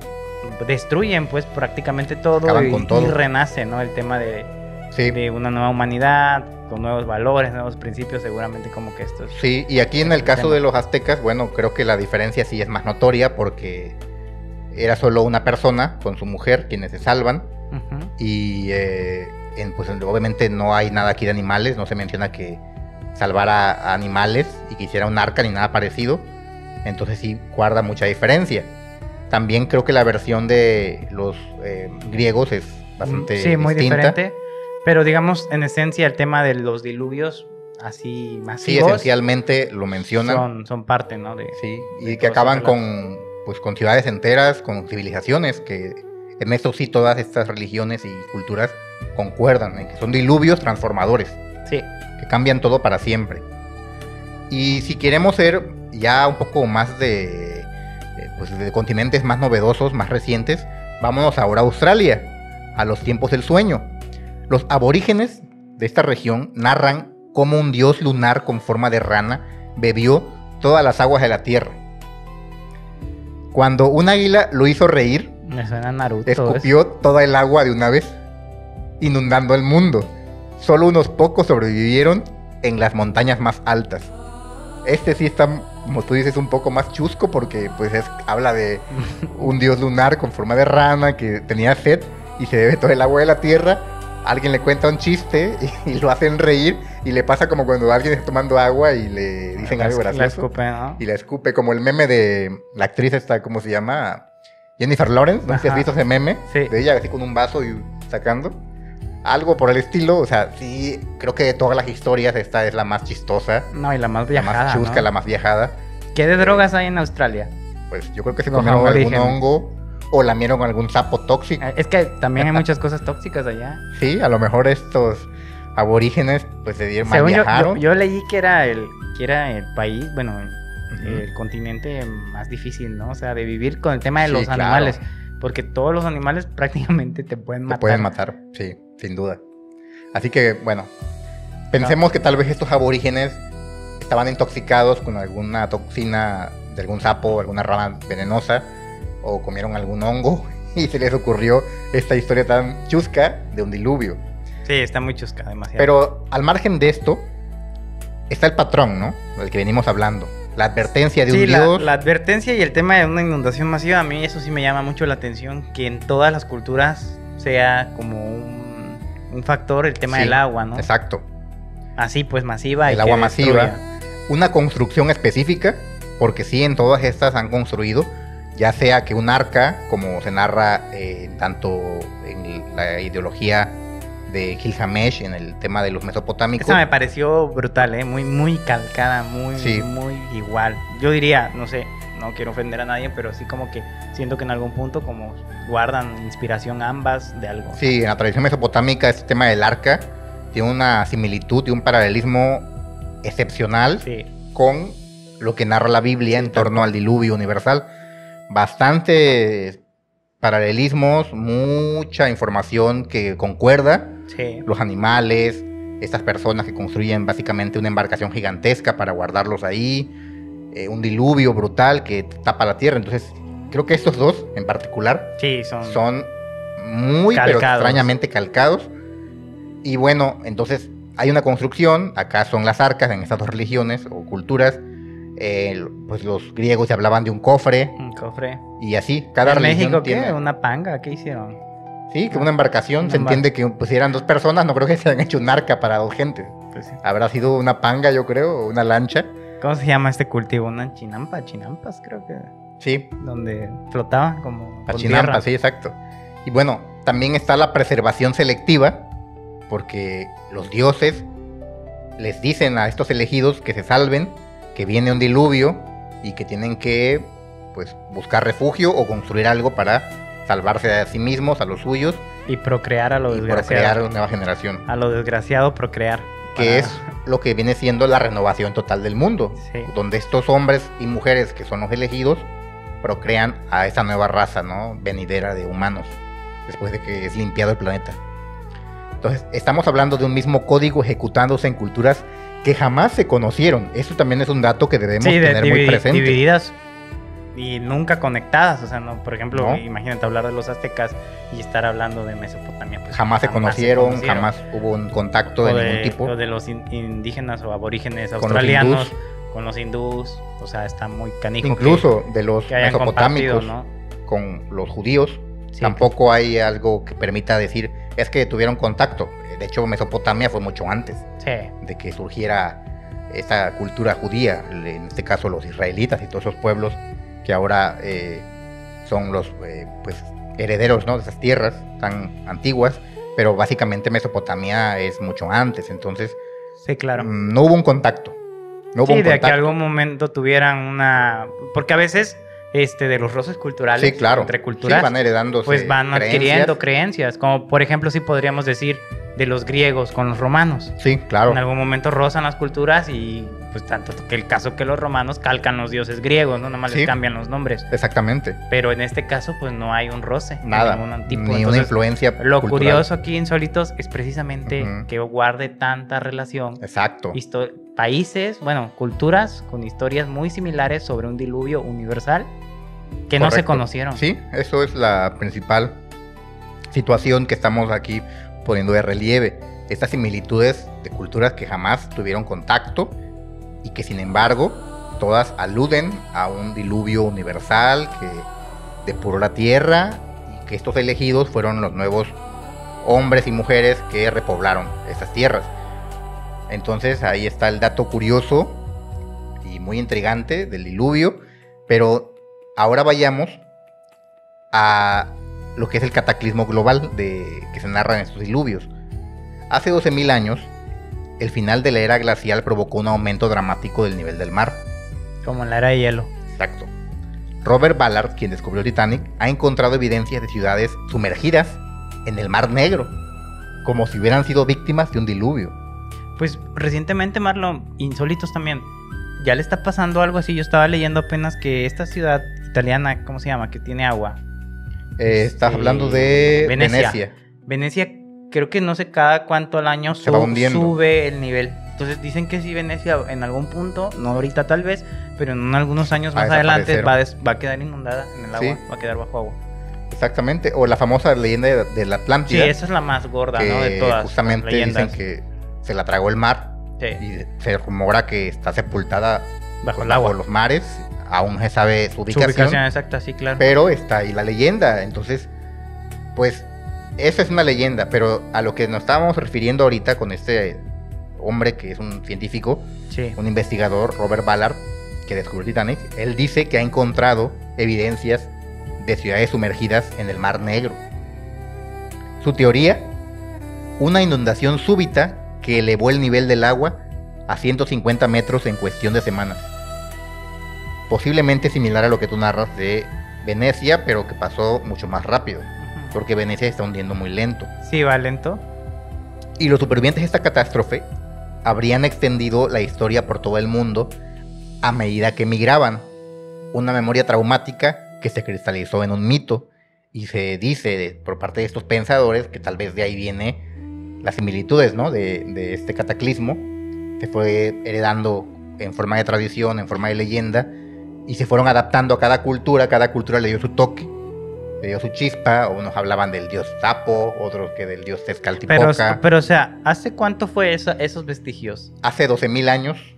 destruyen pues prácticamente todo, Acaban con todo. y renace, ¿no? El tema Sí. de una nueva humanidad, con nuevos valores, nuevos principios, seguramente como que esto es... Sí, y aquí en el caso tema. de los aztecas, bueno, creo que la diferencia sí es más notoria porque era solo una persona con su mujer quienes se salvan Ujú. y pues obviamente no hay nada aquí de animales, no se menciona que salvara a animales y que hiciera un arca ni nada parecido, entonces sí guarda mucha diferencia. También creo que la versión de los griegos es bastante Sí, muy distinta. diferente. Pero digamos, en esencia, el tema de los diluvios así Sí, masivos esencialmente lo mencionan. son parte, ¿no? Sí, y de que todo acaban ese con ciudades enteras, con civilizaciones, que en eso sí todas estas religiones y culturas concuerdan, en que son diluvios transformadores, Sí, que cambian todo para siempre. Y si queremos ser ya un poco más de continentes más novedosos, más recientes, vámonos ahora a Australia, a los tiempos del sueño. Los aborígenes de esta región narran cómo un dios lunar con forma de rana bebió todas las aguas de la tierra. Cuando un águila lo hizo reír, me suena a Naruto. escupió toda el agua de una vez, inundando el mundo. Solo unos pocos sobrevivieron en las montañas más altas. Este sí está, como tú dices, un poco más chusco porque pues habla de un dios lunar con forma de rana que tenía sed y se bebe todo el agua de la tierra alguien le cuenta un chiste y lo hacen reír y le pasa como cuando alguien está tomando agua y le dicen algo gracioso. La escupe, ¿no? Y la escupe, como el meme de la actriz esta, ¿cómo se llama? Jennifer Lawrence, ¿no? ¿Si has visto ese meme? Sí. De ella así con un vaso y sacando. Algo por el estilo, o sea, sí, creo que de todas las historias esta es la más chistosa. No, y la más viajada, la más chusca, ¿no? la más viajada. ¿Qué de drogas hay en Australia? Pues yo creo que se Los comieron algún aborígenes. hongo o lamieron algún sapo tóxico. Es que también hay muchas cosas tóxicas allá. Sí, a lo mejor estos aborígenes pues se dieron mal Según viajaron. yo leí que era el país, bueno, Ujú. el continente más difícil, ¿no? O sea, de vivir con el tema de Sí, los claro. animales. Porque todos los animales prácticamente te pueden Te matar. pueden matar, sí, sin duda. Así que, bueno, pensemos que tal vez estos aborígenes estaban intoxicados con alguna toxina de algún sapo, alguna rana venenosa, o comieron algún hongo y se les ocurrió esta historia tan chusca de un diluvio. Sí, está muy chusca, demasiado. Pero al margen de esto, está el patrón, ¿no? Del que venimos hablando. La advertencia de un sí, dios. la advertencia y el tema de una inundación masiva, a mí eso sí me llama mucho la atención, que en todas las culturas sea como un factor el tema Sí, del agua, ¿no? Exacto. Así pues masiva. El y agua que masiva. destruya. Una construcción específica, porque sí, en todas estas han construido, ya sea que un arca, como se narra tanto en la ideología de Gilgamesh, en el tema de los mesopotámicos. Esa me pareció brutal, muy calcada, Sí. muy igual. Yo diría, no sé, no quiero ofender a nadie, pero sí como que siento que en algún punto como guardan inspiración ambas de algo. Sí, en la tradición mesopotámica este tema del arca tiene una similitud y un paralelismo excepcional Sí. con lo que narra la Biblia en torno al diluvio universal. Bastantes paralelismos, mucha información que concuerda. Sí. Los animales, estas personas que construyen básicamente una embarcación gigantesca para guardarlos ahí, un diluvio brutal que tapa la tierra. Entonces, creo que estos dos en particular Sí, son muy, pero Calcados. extrañamente calcados. Y bueno, entonces hay una construcción, acá son las arcas en estas dos religiones o culturas. Pues los griegos se hablaban de un cofre un cofre. y así, cada ¿En religión México tiene... qué? ¿Una panga? ¿Qué hicieron? Sí, que una embarcación, Una se entiende que pues, si eran dos personas, no creo que se hayan hecho un arca para dos gentes. Pues sí. Habrá sido una panga, yo creo, o una lancha. ¿Cómo se llama este cultivo? Una chinampas creo que. Sí, Donde flotaba como la con chinampa, tierra. sí, exacto. Y bueno, también está la preservación selectiva, porque los dioses les dicen a estos elegidos que se salven, que viene un diluvio y que tienen que pues buscar refugio o construir algo para salvarse a sí mismos, a los suyos, Y procrear a lo y desgraciado. procrear nueva generación. A lo desgraciado procrear. Que Para- es lo que viene siendo la renovación total del mundo, Sí. donde estos hombres y mujeres que son los elegidos procrean a esta nueva raza, ¿no? Venidera de humanos, después de que es limpiado el planeta. Entonces, estamos hablando de un mismo código ejecutándose en culturas que jamás se conocieron. Eso también es un dato que debemos Sí, tener muy presente. divididas y nunca conectadas. O sea, no, por ejemplo, No. imagínate hablar de los aztecas y estar hablando de Mesopotamia. Pues, Jamás se conocieron, jamás hubo un contacto O de ningún tipo. o de los indígenas o aborígenes Con los australianos hindús. con los hindús. O sea, está muy canijo. Incluso de los que hayan mesopotámicos compartido, ¿no? con los judíos. Sí. Tampoco hay algo que permita decir, es que tuvieron contacto. De hecho, Mesopotamia fue mucho antes Sí. de que surgiera esta cultura judía, en este caso los israelitas y todos esos pueblos que ahora son los pues, herederos, ¿no? De esas tierras tan antiguas, pero básicamente Mesopotamia es mucho antes, entonces Sí, claro. no hubo un contacto. No hubo Sí, un de que contacto. algún momento tuvieran una... Porque a veces de los roces culturales Sí, claro. entre culturas Sí, van heredándose pues van adquiriendo creencias. creencias. Como por ejemplo sí podríamos decir de los griegos con los romanos. Sí, claro. En algún momento rozan las culturas y pues tanto que el caso que los romanos calcan los dioses griegos, ¿no? Nada más Sí. les cambian los nombres. Exactamente. Pero en este caso pues no hay un roce. de Nada. ningún tipo. Ni una Entonces, influencia lo cultural. curioso aquí Insólitos es precisamente Ujú. que guarde tanta relación Exacto. países, bueno, culturas con historias muy similares sobre un diluvio universal que no se Correcto. conocieron. Sí, eso es la principal situación que estamos aquí poniendo de relieve. Estas similitudes de culturas que jamás tuvieron contacto y que sin embargo todas aluden a un diluvio universal que depuró la tierra y que estos elegidos fueron los nuevos hombres y mujeres que repoblaron esas tierras. Entonces ahí está el dato curioso y muy intrigante del diluvio. Pero ahora vayamos a lo que es el cataclismo global que se narra en estos diluvios. Hace 12.000 años, el final de la era glacial provocó un aumento dramático del nivel del mar. Como en la era de hielo. Exacto. Robert Ballard, quien descubrió el Titanic, ha encontrado evidencias de ciudades sumergidas en el Mar Negro, como si hubieran sido víctimas de un diluvio. Pues recientemente, Marlon, insólitos también, ya le está pasando algo así. Yo estaba leyendo apenas que esta ciudad italiana, ¿cómo se llama? Que tiene agua. Estás hablando de Venecia. Venecia, creo que no sé cada cuánto al año sube el nivel. Entonces dicen que si Venecia en algún punto, no ahorita tal vez, pero en algunos años más adelante va a quedar inundada en el agua, sí. Va a quedar bajo agua. Exactamente, o la famosa leyenda de la Atlántida. Sí, esa es la más gorda, ¿no? De todas. Justamente dicen que se la tragó el mar, sí. Y se rumora que está sepultada bajo el agua. Los mares. Aún no se sabe su ubicación. Su ubicación exacta, sí, claro. Pero está ahí la leyenda. Entonces, pues, esa es una leyenda. Pero a lo que nos estábamos refiriendo ahorita con este hombre que es un científico, sí. Un investigador, Robert Ballard, que descubrió el Titanic, él dice que ha encontrado evidencias de ciudades sumergidas en el Mar Negro. Su teoría, una inundación súbita que elevó el nivel del agua a 150 metros en cuestión de semanas. Posiblemente similar a lo que tú narras de Venecia, pero que pasó mucho más rápido, porque Venecia está hundiendo muy lento. Sí, va lento. Y los supervivientes de esta catástrofe habrían extendido la historia por todo el mundo a medida que migraban. Una memoria traumática que se cristalizó en un mito, y se dice por parte de estos pensadores que tal vez de ahí viene las similitudes, ¿no? de este cataclismo. Se fue heredando en forma de tradición, en forma de leyenda, y se fueron adaptando a cada cultura le dio su toque, le dio su chispa. Unos hablaban del dios Sapo, otros que del dios Tezcatlipoca. Pero o sea, ¿hace cuánto fue esos vestigios? Hace 12.000 años.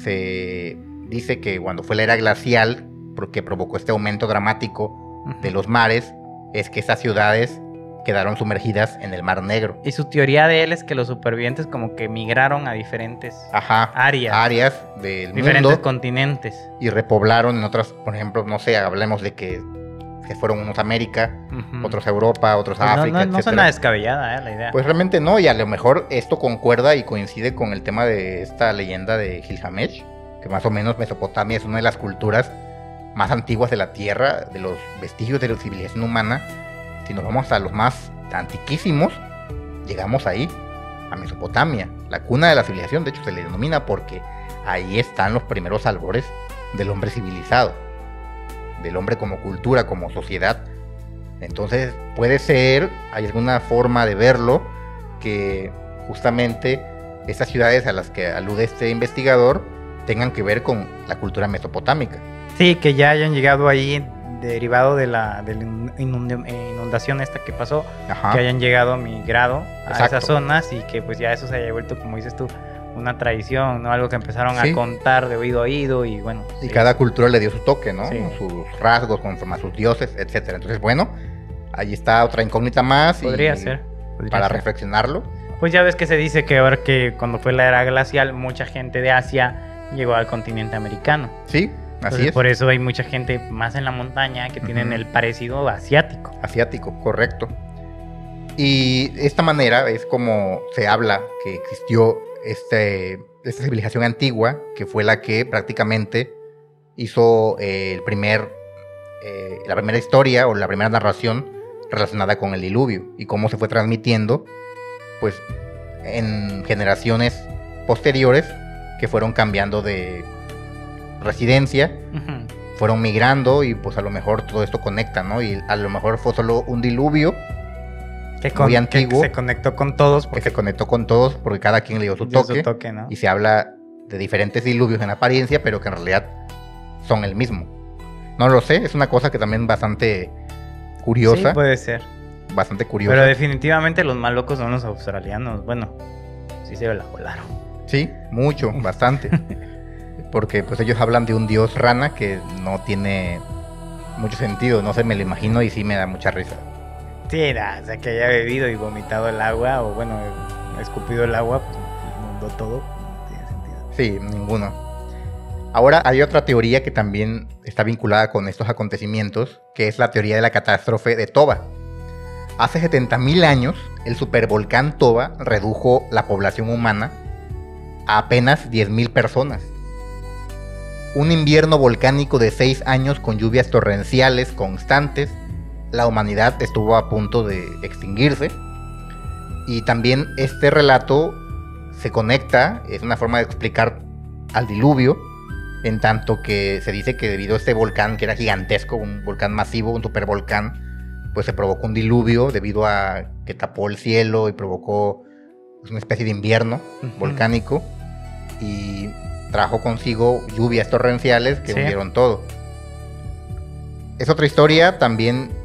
Se dice que cuando fue la era glacial, porque provocó este aumento dramático de los mares, es que esas ciudades quedaron sumergidas en el Mar Negro. Y su teoría de él es que los supervivientes como que migraron a diferentes áreas del mundo. Diferentes continentes. Y repoblaron en otras, por ejemplo, no sé, hablemos de que se fueron unos a América, otros a Europa, otros a África, no suena descabellada la idea. Pues realmente no, y a lo mejor esto concuerda y coincide con el tema de esta leyenda de Gilgamesh, que más o menos Mesopotamia es una de las culturas más antiguas de la Tierra, de los vestigios de la civilización humana. Si nos vamos a los más antiquísimos, llegamos ahí, a Mesopotamia, la cuna de la civilización. De hecho se le denomina porque ahí están los primeros albores del hombre civilizado, del hombre como cultura, como sociedad. Entonces puede ser, hay alguna forma de verlo, que justamente estas ciudades a las que alude este investigador tengan que ver con la cultura mesopotámica. Sí, que ya hayan llegado ahí derivado de la inundación esta que pasó, que hayan llegado migrado a esas zonas, y que pues ya eso se haya vuelto, como dices tú, una tradición, ¿no? Algo que empezaron a contar de oído a oído, y bueno. Y cada cultura le dio su toque, ¿no? Sí. Sus rasgos, conforme a sus dioses, etcétera. Entonces, bueno, ahí está otra incógnita más. Podría ser. Reflexionarlo. Pues ya ves que se dice que ahora que cuando fue la era glacial, mucha gente de Asia llegó al continente americano. Sí. Así es. Por eso hay mucha gente más en la montaña que tienen el parecido asiático. Asiático, correcto. Y de esta manera es como se habla que existió esta civilización antigua, que fue la que prácticamente hizo la primera historia o la primera narración relacionada con el diluvio, y cómo se fue transmitiendo pues en generaciones posteriores que fueron cambiando de residencia, fueron migrando, y pues a lo mejor todo esto conecta, ¿no? Y a lo mejor fue solo un diluvio muy antiguo que se conectó con todos, porque cada quien le dio su toque, ¿no? Y se habla de diferentes diluvios en apariencia, pero que en realidad son el mismo. No lo sé, es una cosa que también bastante curiosa. Sí, puede ser. Bastante curiosa. Pero definitivamente los más locos son los australianos. Bueno, sí se la volaron. Sí, mucho, bastante. Porque pues ellos hablan de un dios rana que no tiene mucho sentido, no sé, me lo imagino y sí me da mucha risa. Sí, o sea, que haya bebido y vomitado el agua, o bueno, escupido el agua, pues inundó todo, no tiene sentido. Sí, ninguno. Ahora hay otra teoría que también está vinculada con estos acontecimientos, que es la teoría de la catástrofe de Toba. Hace 70.000 años, el supervolcán Toba redujo la población humana a apenas 10.000 personas. Un invierno volcánico de 6 años con lluvias torrenciales constantes, la humanidad estuvo a punto de extinguirse. Y también este relato se conecta, es una forma de explicar al diluvio, en tanto que se dice que debido a este volcán, que era gigantesco, un volcán masivo, un supervolcán, pues se provocó un diluvio debido a que tapó el cielo y provocó pues, una especie de invierno volcánico y trajo consigo lluvias torrenciales que hundieron todo. Es otra historia también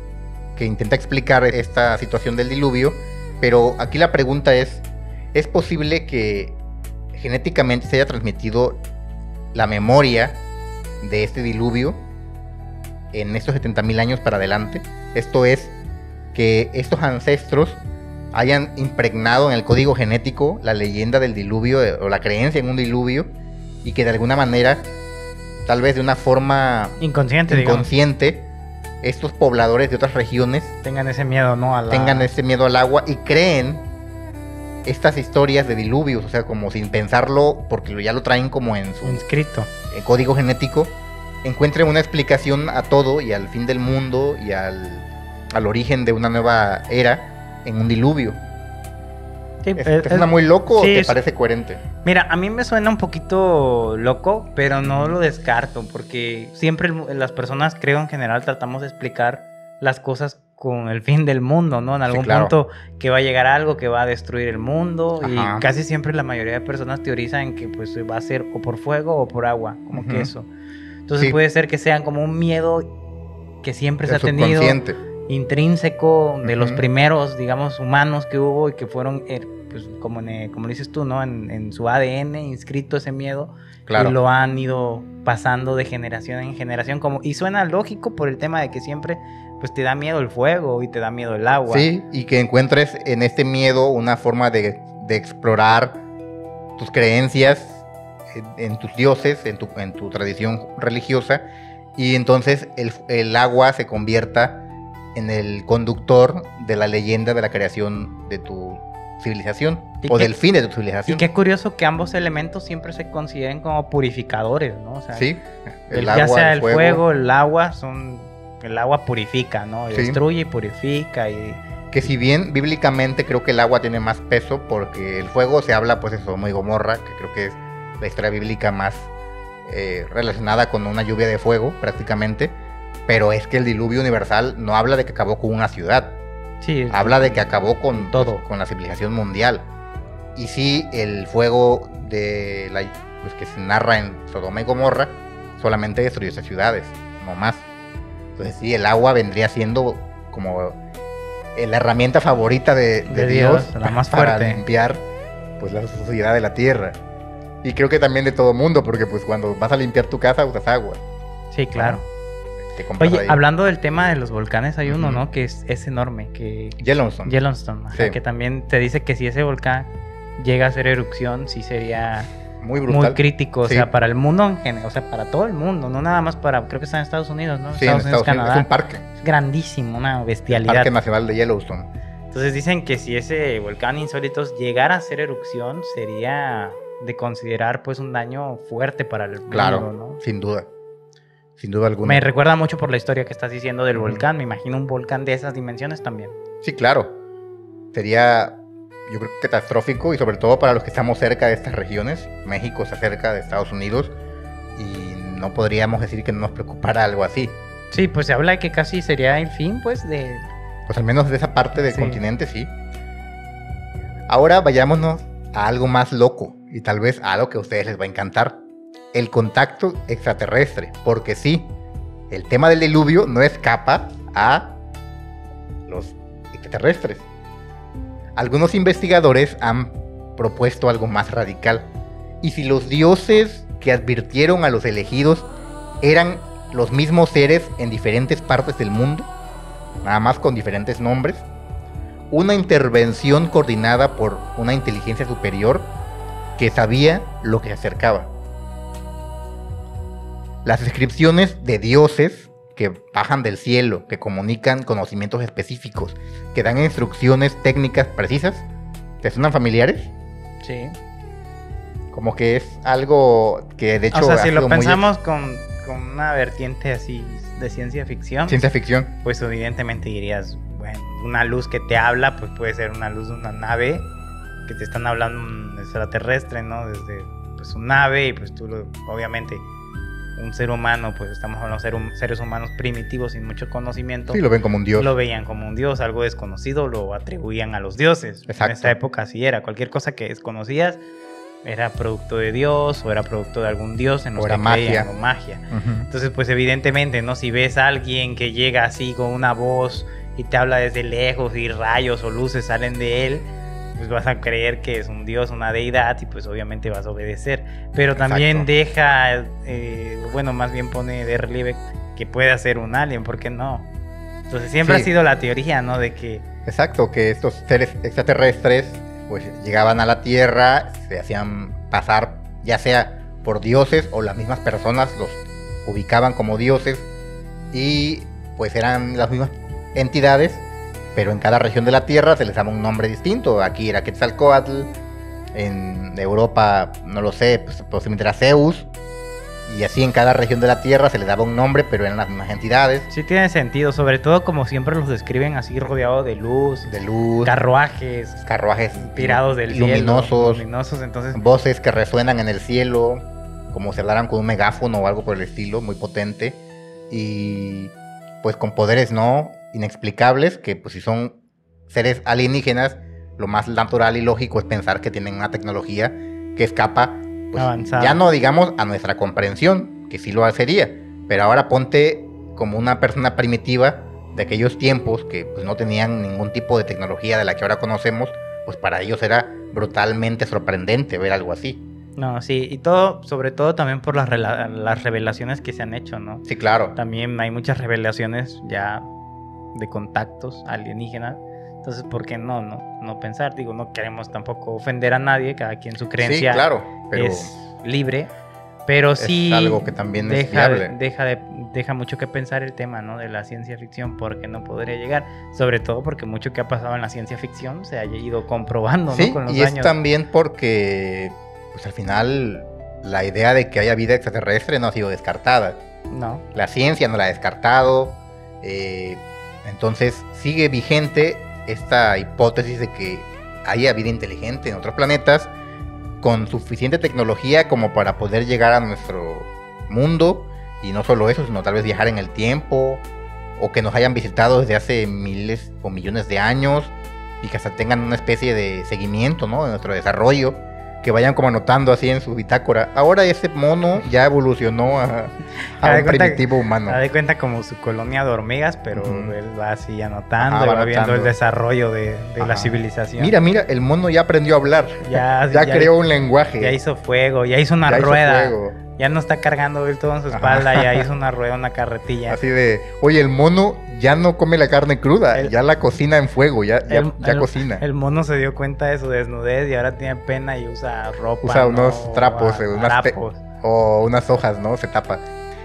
que intenta explicar esta situación del diluvio, pero aquí la pregunta ¿es posible que genéticamente se haya transmitido la memoria de este diluvio en estos 70.000 años para adelante? Esto es, que estos ancestros hayan impregnado en el código genético la leyenda del diluvio o la creencia en un diluvio, y que de alguna manera, tal vez de una forma inconsciente, estos pobladores de otras regiones tengan ese miedo, ¿no? Tengan ese miedo al agua y creen estas historias de diluvios, o sea, como sin pensarlo, porque ya lo traen como en su inscrito código genético, encuentren una explicación a todo y al fin del mundo y al origen de una nueva era en un diluvio. Sí, ¿te suena muy loco o te parece coherente? Mira, a mí me suena un poquito loco, pero no lo descarto, porque siempre las personas, creo en general, tratamos de explicar las cosas con el fin del mundo, ¿no? En algún punto que va a llegar algo que va a destruir el mundo. Ajá. Y casi siempre la mayoría de personas teorizan que pues va a ser o por fuego o por agua, como que eso. Entonces puede ser que sean como un miedo que siempre se ha tenido, intrínseco de los primeros, digamos, humanos que hubo y que fueron, pues, como dices tú, ¿no? En su ADN inscrito ese miedo. Claro. Y lo han ido pasando de generación en generación. Y suena lógico por el tema de que siempre pues te da miedo el fuego y te da miedo el agua. Sí, y que encuentres en este miedo una forma de explorar tus creencias en tus dioses, en tu tradición religiosa, y entonces el agua se convierta en el conductor de la leyenda de la creación de tu civilización o del fin de tu civilización. Y qué curioso que ambos elementos siempre se consideren como purificadores, ¿no? O sea, sí, el agua, ya sea el fuego, el agua, el agua purifica, ¿no? Destruye y purifica. Que si bien bíblicamente creo que el agua tiene más peso, porque el fuego se habla, pues, de Sodoma y Gomorra, que creo que es la historia bíblica más relacionada con una lluvia de fuego, prácticamente. Pero es que el diluvio universal no habla de que acabó con una ciudad. Sí, habla de que acabó con todo, pues, con la civilización mundial. Y sí, el fuego pues, que se narra en Sodoma y Gomorra solamente destruyó esas ciudades, no más. Entonces sí, el agua vendría siendo como la herramienta favorita de Dios, la más para fuerte, limpiar pues la suciedad de la tierra. Y creo que también de todo mundo, porque pues cuando vas a limpiar tu casa usas agua. Sí, claro. Oye, hablando del tema de los volcanes, hay uno, ¿no? Que es enorme, que Yellowstone. Ajá, que también te dice que si ese volcán llega a hacer erupción, sí sería muy brutal, muy crítico, o sea, para el mundo en general, o sea, para todo el mundo, no nada más creo que está en Estados Unidos, ¿no? Sí, Estados Unidos, Canadá. Es un parque. Es grandísimo, una bestialidad. El Parque Nacional de Yellowstone. Entonces dicen que si ese volcán insólito llegara a hacer erupción, sería de considerar pues un daño fuerte para el mundo, ¿no? Sin duda. Sin duda alguna. Me recuerda mucho por la historia que estás diciendo del volcán. Me imagino un volcán de esas dimensiones también. Sí, claro. Sería, yo creo, catastrófico, y sobre todo para los que estamos cerca de estas regiones. México está cerca de Estados Unidos y no podríamos decir que no nos preocupara algo así. Sí, pues se habla de que casi sería el fin, pues, de... Pues al menos de esa parte del continente, sí. Ahora vayámonos a algo más loco y tal vez a algo que a ustedes les va a encantar. El contacto extraterrestre, porque sí, el tema del diluvio no escapa a los extraterrestres. Algunos investigadores han propuesto algo más radical. ¿Y si los dioses que advirtieron a los elegidos eran los mismos seres en diferentes partes del mundo, nada más con diferentes nombres? una intervención coordinada por una inteligencia superior que sabía lo que se acercaba. Las descripciones de dioses que bajan del cielo, que comunican conocimientos específicos, que dan instrucciones técnicas precisas, ¿te suenan familiares? Sí. Como que es algo que de hecho... O sea, ha si sido lo muy pensamos con una vertiente así de ciencia ficción, pues evidentemente dirías, bueno, una luz que te habla, pues puede ser una luz de una nave, que te están hablando un extraterrestre, ¿no? Desde pues, su nave, y pues tú, obviamente, un ser humano, pues estamos hablando de seres humanos primitivos sin mucho conocimiento. Sí, lo ven como un dios. Lo veían como un dios, algo desconocido, lo atribuían a los dioses. Exacto. En esa época así era, cualquier cosa que desconocías era producto de Dios o era producto de algún dios en los que creían, o magia. Uh-huh. Entonces, pues evidentemente, ¿no? Si ves a alguien que llega así con una voz y te habla desde lejos y rayos o luces salen de él, pues vas a creer que es un dios, una deidad, y pues obviamente vas a obedecer. Pero también deja, bueno, más bien pone de relieve que puede ser un alien, ¿por qué no? Entonces siempre ha sido la teoría, ¿no? De que... Exacto, que estos seres extraterrestres pues llegaban a la Tierra, se hacían pasar ya sea por dioses o las mismas personas los ubicaban como dioses y pues eran las mismas entidades, pero en cada región de la Tierra se les daba un nombre distinto. Aquí era Quetzalcóatl, en Europa, no lo sé, pues posiblemente era Zeus, y así en cada región de la Tierra se les daba un nombre, pero eran las mismas entidades. Sí tiene sentido, sobre todo como siempre los describen así rodeados de luz, carruajes tirados del luminosos, cielo, luminosos, entonces voces que resuenan en el cielo, como si hablaran con un megáfono o algo por el estilo, muy potente, y pues con poderes no inexplicables, que pues si son seres alienígenas, lo más natural y lógico es pensar que tienen una tecnología que escapa, pues, avanzada. Ya no digamos a nuestra comprensión, que sí lo sería, pero ahora ponte como una persona primitiva de aquellos tiempos que pues no tenían ningún tipo de tecnología de la que ahora conocemos, pues para ellos era brutalmente sorprendente ver algo así. No, sí, y todo, sobre todo también por las revelaciones que se han hecho, ¿no? Sí, claro. También hay muchas revelaciones ya de contactos alienígenas. Entonces, ¿por qué no pensar? Digo, no queremos tampoco ofender a nadie, cada quien su creencia, sí, claro, pero es libre, pero sí es algo que también es viable. Deja mucho que pensar el tema, ¿no? De la ciencia ficción, porque no podría llegar, sobre todo porque mucho que ha pasado en la ciencia ficción se haya ido comprobando, sí, ¿no? Con los y años. Es también porque, pues al final, la idea de que haya vida extraterrestre no ha sido descartada. No. La ciencia no la ha descartado, entonces sigue vigente esta hipótesis de que haya vida inteligente en otros planetas con suficiente tecnología como para poder llegar a nuestro mundo, y no solo eso, sino tal vez viajar en el tiempo, o que nos hayan visitado desde hace miles o millones de años y que hasta tengan una especie de seguimiento, ¿no?, de nuestro desarrollo, que vayan como anotando así en su bitácora. Ahora ese mono ya evolucionó a un primitivo humano. Da de cuenta como su colonia de hormigas, pero él va así anotando, va va viendo el desarrollo de la civilización. Mira, el mono ya aprendió a hablar. Ya creó un lenguaje. Ya hizo fuego, ya hizo una rueda. Ya no está cargando él todo en su espalda, ya hizo una rueda, una carretilla. Así de, oye, el mono ya no come la carne cruda, ya la cocina en fuego, ya cocina. El mono se dio cuenta de su desnudez y ahora tiene pena y usa ropa. Usa unos trapos, o unas hojas, ¿no? Se tapa.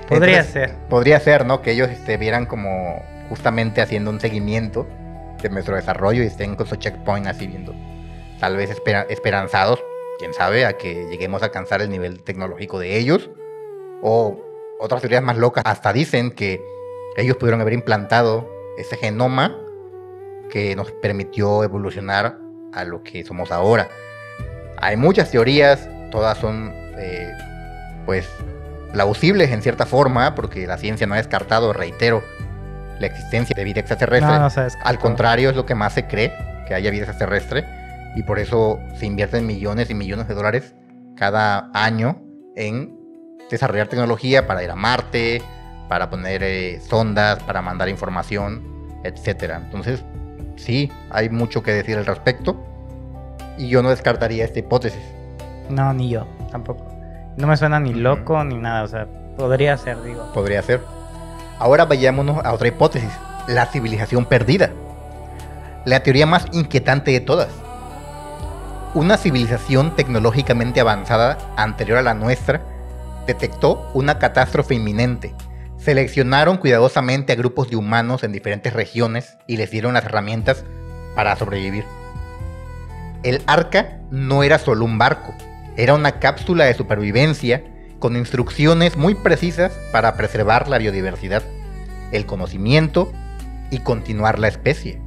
Podría ser. Podría ser, ¿no? Que ellos vieran como justamente haciendo un seguimiento de nuestro desarrollo y estén con su checkpoint así viendo. Tal vez esperanzados, quién sabe, a que lleguemos a alcanzar el nivel tecnológico de ellos. O otras teorías más locas hasta dicen que ellos pudieron haber implantado ese genoma que nos permitió evolucionar a lo que somos ahora. Hay muchas teorías, todas son pues plausibles en cierta forma, porque la ciencia no ha descartado, reitero, la existencia de vida extraterrestre. No se ha descartado. Al contrario, es lo que más se cree, que haya vida extraterrestre, y por eso se invierten millones y millones de dólares cada año en desarrollar tecnología para ir a Marte, para poner sondas, para mandar información, etcétera. Entonces, sí, hay mucho que decir al respecto, y yo no descartaría esta hipótesis. No, ni yo, tampoco. No me suena ni loco ni nada, o sea, podría ser, digo. Podría ser. Ahora vayámonos a otra hipótesis, la civilización perdida. la teoría más inquietante de todas. Una civilización tecnológicamente avanzada anterior a la nuestra detectó una catástrofe inminente. Seleccionaron cuidadosamente a grupos de humanos en diferentes regiones y les dieron las herramientas para sobrevivir. El Arca no era solo un barco, era una cápsula de supervivencia con instrucciones muy precisas para preservar la biodiversidad, el conocimiento y continuar la especie.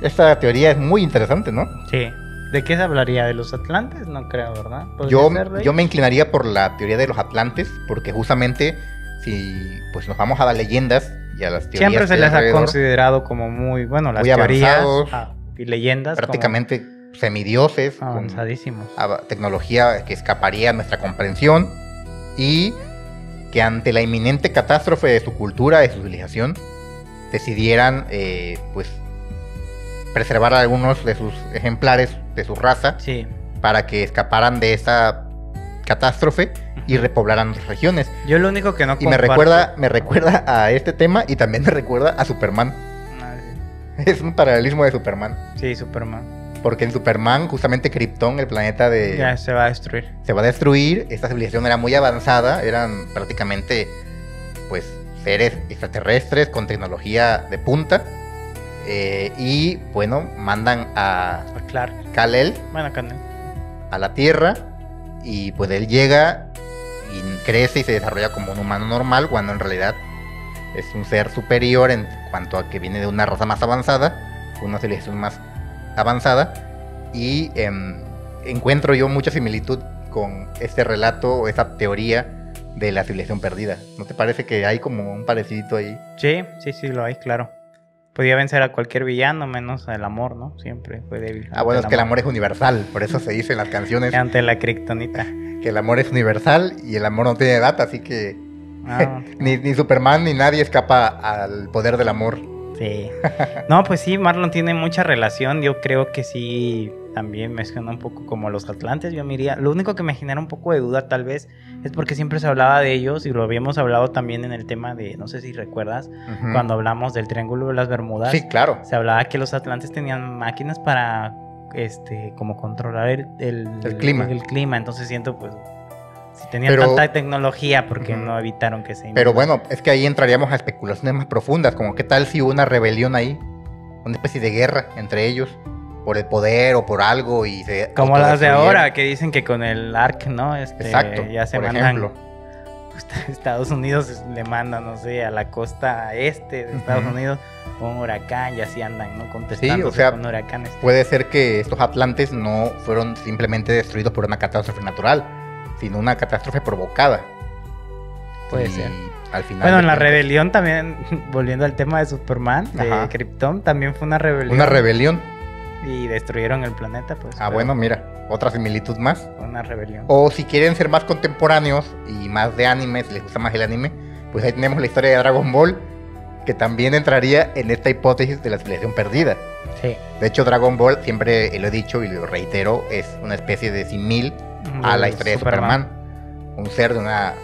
Esta teoría es muy interesante, ¿no? Sí. ¿De qué se hablaría? ¿De los Atlantes? No creo, ¿verdad? Yo me inclinaría por la teoría de los Atlantes, porque justamente si pues nos vamos a las leyendas y a las teorías... Siempre se les ha considerado como muy, bueno, las muy teorías avanzados, y leyendas prácticamente semidioses, avanzadísimos, con tecnología que escaparía a nuestra comprensión, y que ante la inminente catástrofe de su cultura, de su civilización, decidieran pues preservar a algunos de sus ejemplares de su raza, sí, para que escaparan de esa catástrofe y repoblaran otras regiones. Yo lo único que no comparto... Y me recuerda a este tema, y también me recuerda a Superman. Es un paralelismo de Superman. Sí, Superman. Porque en Superman, justamente Krypton, el planeta de... Ya, se va a destruir. Se va a destruir. Esta civilización era muy avanzada. Eran prácticamente, pues, seres extraterrestres con tecnología de punta. Y, bueno, mandan a Clark. Kal-El, Bueno, Kal-El, a la Tierra. Y, pues, él llega y crece y se desarrolla como un humano normal, cuando en realidad es un ser superior en cuanto a que viene de una raza más avanzada, una civilización más avanzada, y encuentro yo mucha similitud con este relato o esta teoría de la civilización perdida. ¿No te parece que hay como un parecidito ahí? Sí, lo hay, claro. Podía vencer a cualquier villano, menos el amor, ¿no? Siempre fue débil. Bueno, es que el amor es universal, por eso se dice en las canciones. Ante la kriptonita. Que el amor es universal y el amor no tiene edad, así que ni Superman ni nadie escapa al poder del amor. Sí. No, pues sí, Marlon tiene mucha relación. Yo creo que sí, también me suena un poco como los Atlantes. Yo me iría. Lo único que me genera un poco de duda, tal vez, es porque siempre se hablaba de ellos, y lo habíamos hablado también en el tema de, no sé si recuerdas, cuando hablamos del Triángulo de las Bermudas. Sí, claro. Se hablaba que los Atlantes tenían máquinas para como controlar el clima. El clima. Entonces siento, pues, si tenían tanta tecnología, ¿por qué no evitaron que se inunde? Pero bueno, es que ahí entraríamos a especulaciones más profundas, como qué tal si hubo una rebelión ahí, una especie de guerra entre ellos, por el poder o por algo, y se como las de ahora, que dicen que con el ARC, ¿no? Exacto, ya se mandan, ejemplo. Estados Unidos le manda, no sé, a la costa este de Estados Unidos un huracán, y así andan, ¿no? Contestando, sí, o sea, con huracanes. Puede ser que estos Atlantes no fueron simplemente destruidos por una catástrofe natural, sino una catástrofe provocada. Puede ser. Al final, bueno, en la rebelión también, volviendo al tema de Superman, de Krypton, también fue una rebelión. Una rebelión. Y destruyeron el planeta, pues. Bueno, mira, otra similitud más. Una rebelión. O si quieren ser más contemporáneos y más de anime, si les gusta más el anime, pues ahí tenemos la historia de Dragon Ball, que también entraría en esta hipótesis de la civilización perdida. Sí. De hecho, Dragon Ball, siempre lo he dicho y lo reitero, es una especie de símil a la historia de Superman. Un ser de una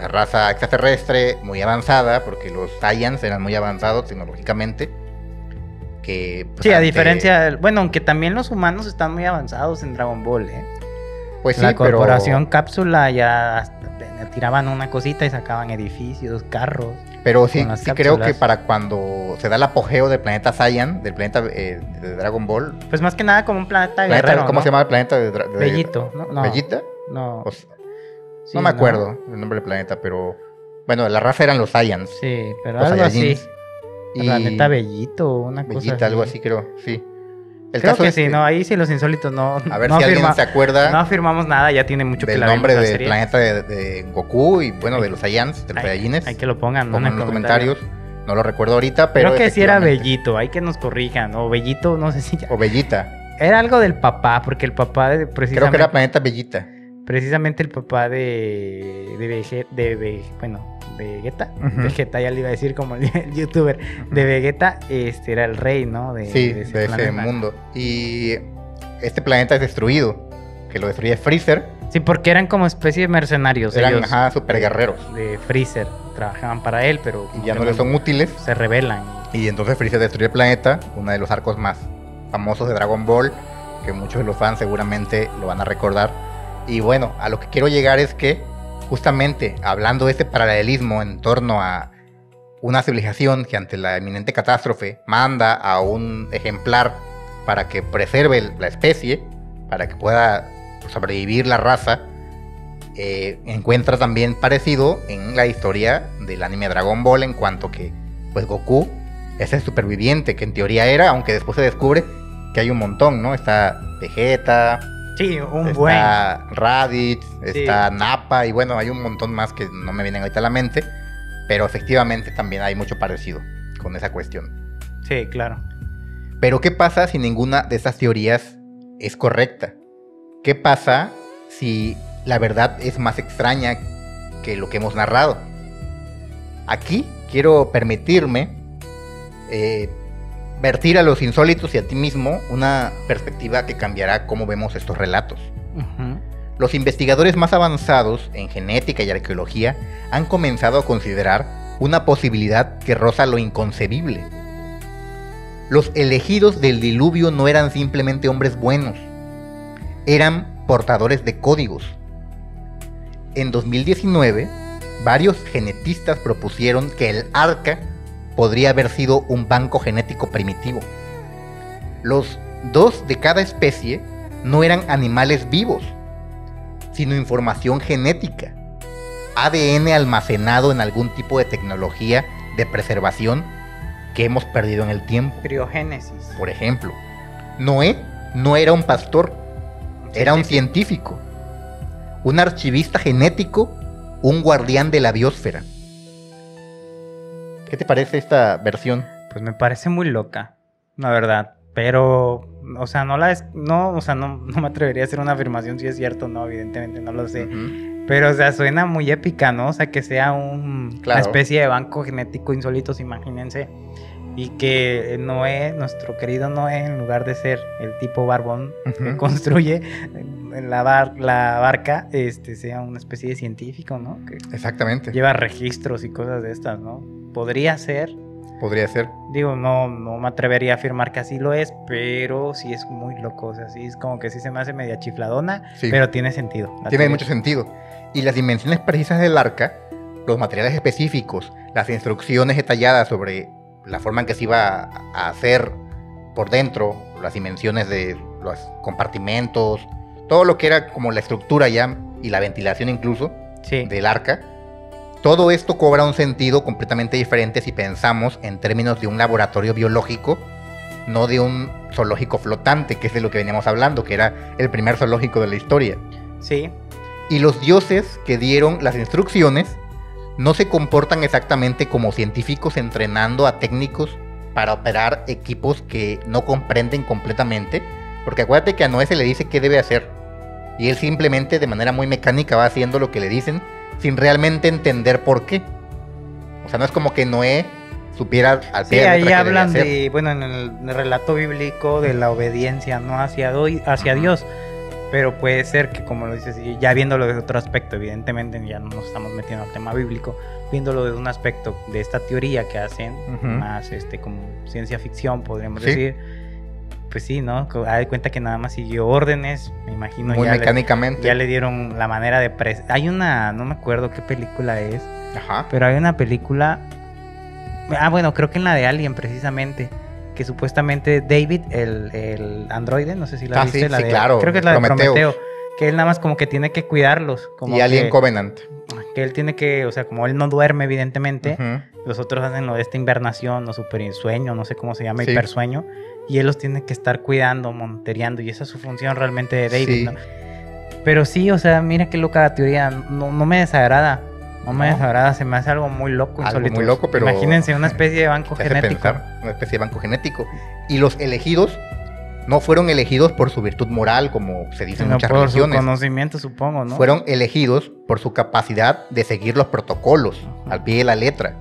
raza extraterrestre muy avanzada, porque los Saiyans eran muy avanzados tecnológicamente. Que, pues, sí, a diferencia, bueno, aunque también los humanos están muy avanzados en Dragon Ball, Pues sí, la corporación Cápsula ya tiraban una cosita y sacaban edificios, carros. Pero sí creo que para cuando se da el apogeo del planeta Saiyan, del planeta de Dragon Ball. Pues más que nada como un planeta guerrero, ¿cómo se llama el planeta de Bellito, ¿no? ¿Bellita? No. Sí, no me acuerdo el nombre del planeta, pero bueno, la raza eran los Saiyans. Sí, pero algo así. El planeta Bellito, una cosa Bellita, algo así creo, sí. Creo que sí, no, ahí sí los insólitos no. A ver si alguien se acuerda. No afirmamos nada, ya tiene mucho que la vimos. El nombre del planeta de Goku y bueno, de los Saiyans, de los Saiyajines. Hay que lo pongan, ¿no? En los comentarios. No lo recuerdo ahorita, pero. Creo que sí era Bellito, hay que nos corrijan. O Bellito, no sé si ya. O Bellita. Era algo del papá, porque el papá precisamente. Creo que era planeta Bellita. Precisamente el papá de Vegeta. Vegeta, ya le iba a decir como el youtuber. De Vegeta, era el rey, ¿no? De ese mundo. Y este planeta es destruido. Que lo destruye Freezer. Sí, porque eran como especie de mercenarios. Eran, ellos, super guerreros. De Freezer. Trabajaban para él, pero... Y ya no les son útiles. Se rebelan. Y entonces Freezer destruye el planeta, uno de los arcos más famosos de Dragon Ball, que muchos de los fans seguramente lo van a recordar. Y bueno, a lo que quiero llegar es que, justamente, hablando de este paralelismo en torno a una civilización que ante la inminente catástrofe manda a un ejemplar para que preserve la especie, para que pueda sobrevivir la raza, encuentra también parecido en la historia del anime Dragon Ball, en cuanto que pues Goku es el superviviente que en teoría era, aunque después se descubre que hay un montón, ¿no? Está Vegeta, sí, está Raditz, está Nappa, y bueno, hay un montón más que no me vienen ahorita a la mente, pero efectivamente también hay mucho parecido con esa cuestión. Sí, claro. Pero ¿qué pasa si ninguna de estas teorías es correcta? ¿Qué pasa si la verdad es más extraña que lo que hemos narrado? Aquí quiero permitirme vertir a los insólitos y a ti mismo una perspectiva que cambiará cómo vemos estos relatos. Los investigadores más avanzados en genética y arqueología han comenzado a considerar una posibilidad que roza lo inconcebible. Los elegidos del diluvio no eran simplemente hombres buenos, eran portadores de códigos. En 2019, varios genetistas propusieron que el arca podría haber sido un banco genético primitivo. Los 2 de cada especie no eran animales vivos, sino información genética, ADN almacenado en algún tipo de tecnología de preservación que hemos perdido en el tiempo. Criogénesis. Por ejemplo, Noé no era un pastor, era un científico, un archivista genético, un guardián de la biosfera. ¿Qué te parece esta versión? Pues me parece muy loca, la verdad. Pero, o sea, no me atrevería a hacer una afirmación si es cierto o no, evidentemente no lo sé. Pero, o sea, suena muy épica, ¿no? O sea, que sea una especie de banco genético insólitos, imagínense. Y que Noé, nuestro querido Noé, en lugar de ser el tipo barbón que construye la barca, sea una especie de científico, ¿no? Que exactamente. Lleva registros y cosas de estas, ¿no? Podría ser. Podría ser. Digo, no me atrevería a afirmar que así lo es, pero sí es muy loco. O sea, sí es como que sí se me hace media chifladona, sí, pero tiene sentido. Tiene mucho sentido. Y las dimensiones precisas del arca, los materiales específicos, las instrucciones detalladas sobre la forma en que se iba a hacer por dentro, las dimensiones de los compartimentos, todo lo que era como la estructura ya y la ventilación incluso del arca, todo esto cobra un sentido completamente diferente si pensamos en términos de un laboratorio biológico, no de un zoológico flotante, que es de lo que veníamos hablando, que era el primer zoológico de la historia. Sí. Y los dioses que dieron las instrucciones no se comportan exactamente como científicos entrenando a técnicos para operar equipos que no comprenden completamente, porque acuérdate que a Noé se le dice qué debe hacer, y él simplemente de manera muy mecánica va haciendo lo que le dicen, sin realmente entender por qué. O sea, no es como que Noé supiera al pie de la letra qué debía hacer. Sí, ahí hablan de, bueno, en el relato bíblico de la obediencia, ¿no? Hacia Dios. Pero puede ser que, como lo dices, ya viéndolo desde otro aspecto, evidentemente ya no nos estamos metiendo al tema bíblico, viéndolo desde un aspecto de esta teoría que hacen, más como ciencia ficción, podríamos decir, pues sí, ¿no? Hay cuenta que nada más siguió órdenes, me imagino. Muy mecánicamente. Ya le dieron la manera de... Hay una, no me acuerdo qué película es, pero hay una película... bueno, creo que en la de Alien, precisamente, que supuestamente David, el androide, no sé si la viste, sí, claro, creo que es la de Prometeo, que él nada más como que tiene que cuidarlos. Como y Alien Covenant. Que él tiene que, o sea, como él no duerme, evidentemente, los otros hacen lo de esta invernación o supersueño, no sé cómo se llama, hipersueño, y él los tiene que estar cuidando, monitoreando, y esa es su función realmente de David, ¿no? Pero sí, o sea, mira qué loca la teoría, no me desagrada. No me desagrada, se me hace algo muy loco, insólito. Algo muy loco, pero... Imagínense una especie de banco genético. Una especie de banco genético. Y los elegidos no fueron elegidos por su virtud moral, como se dice en muchas religiones. Por su conocimiento, supongo, ¿no? Fueron elegidos por su capacidad de seguir los protocolos al pie de la letra,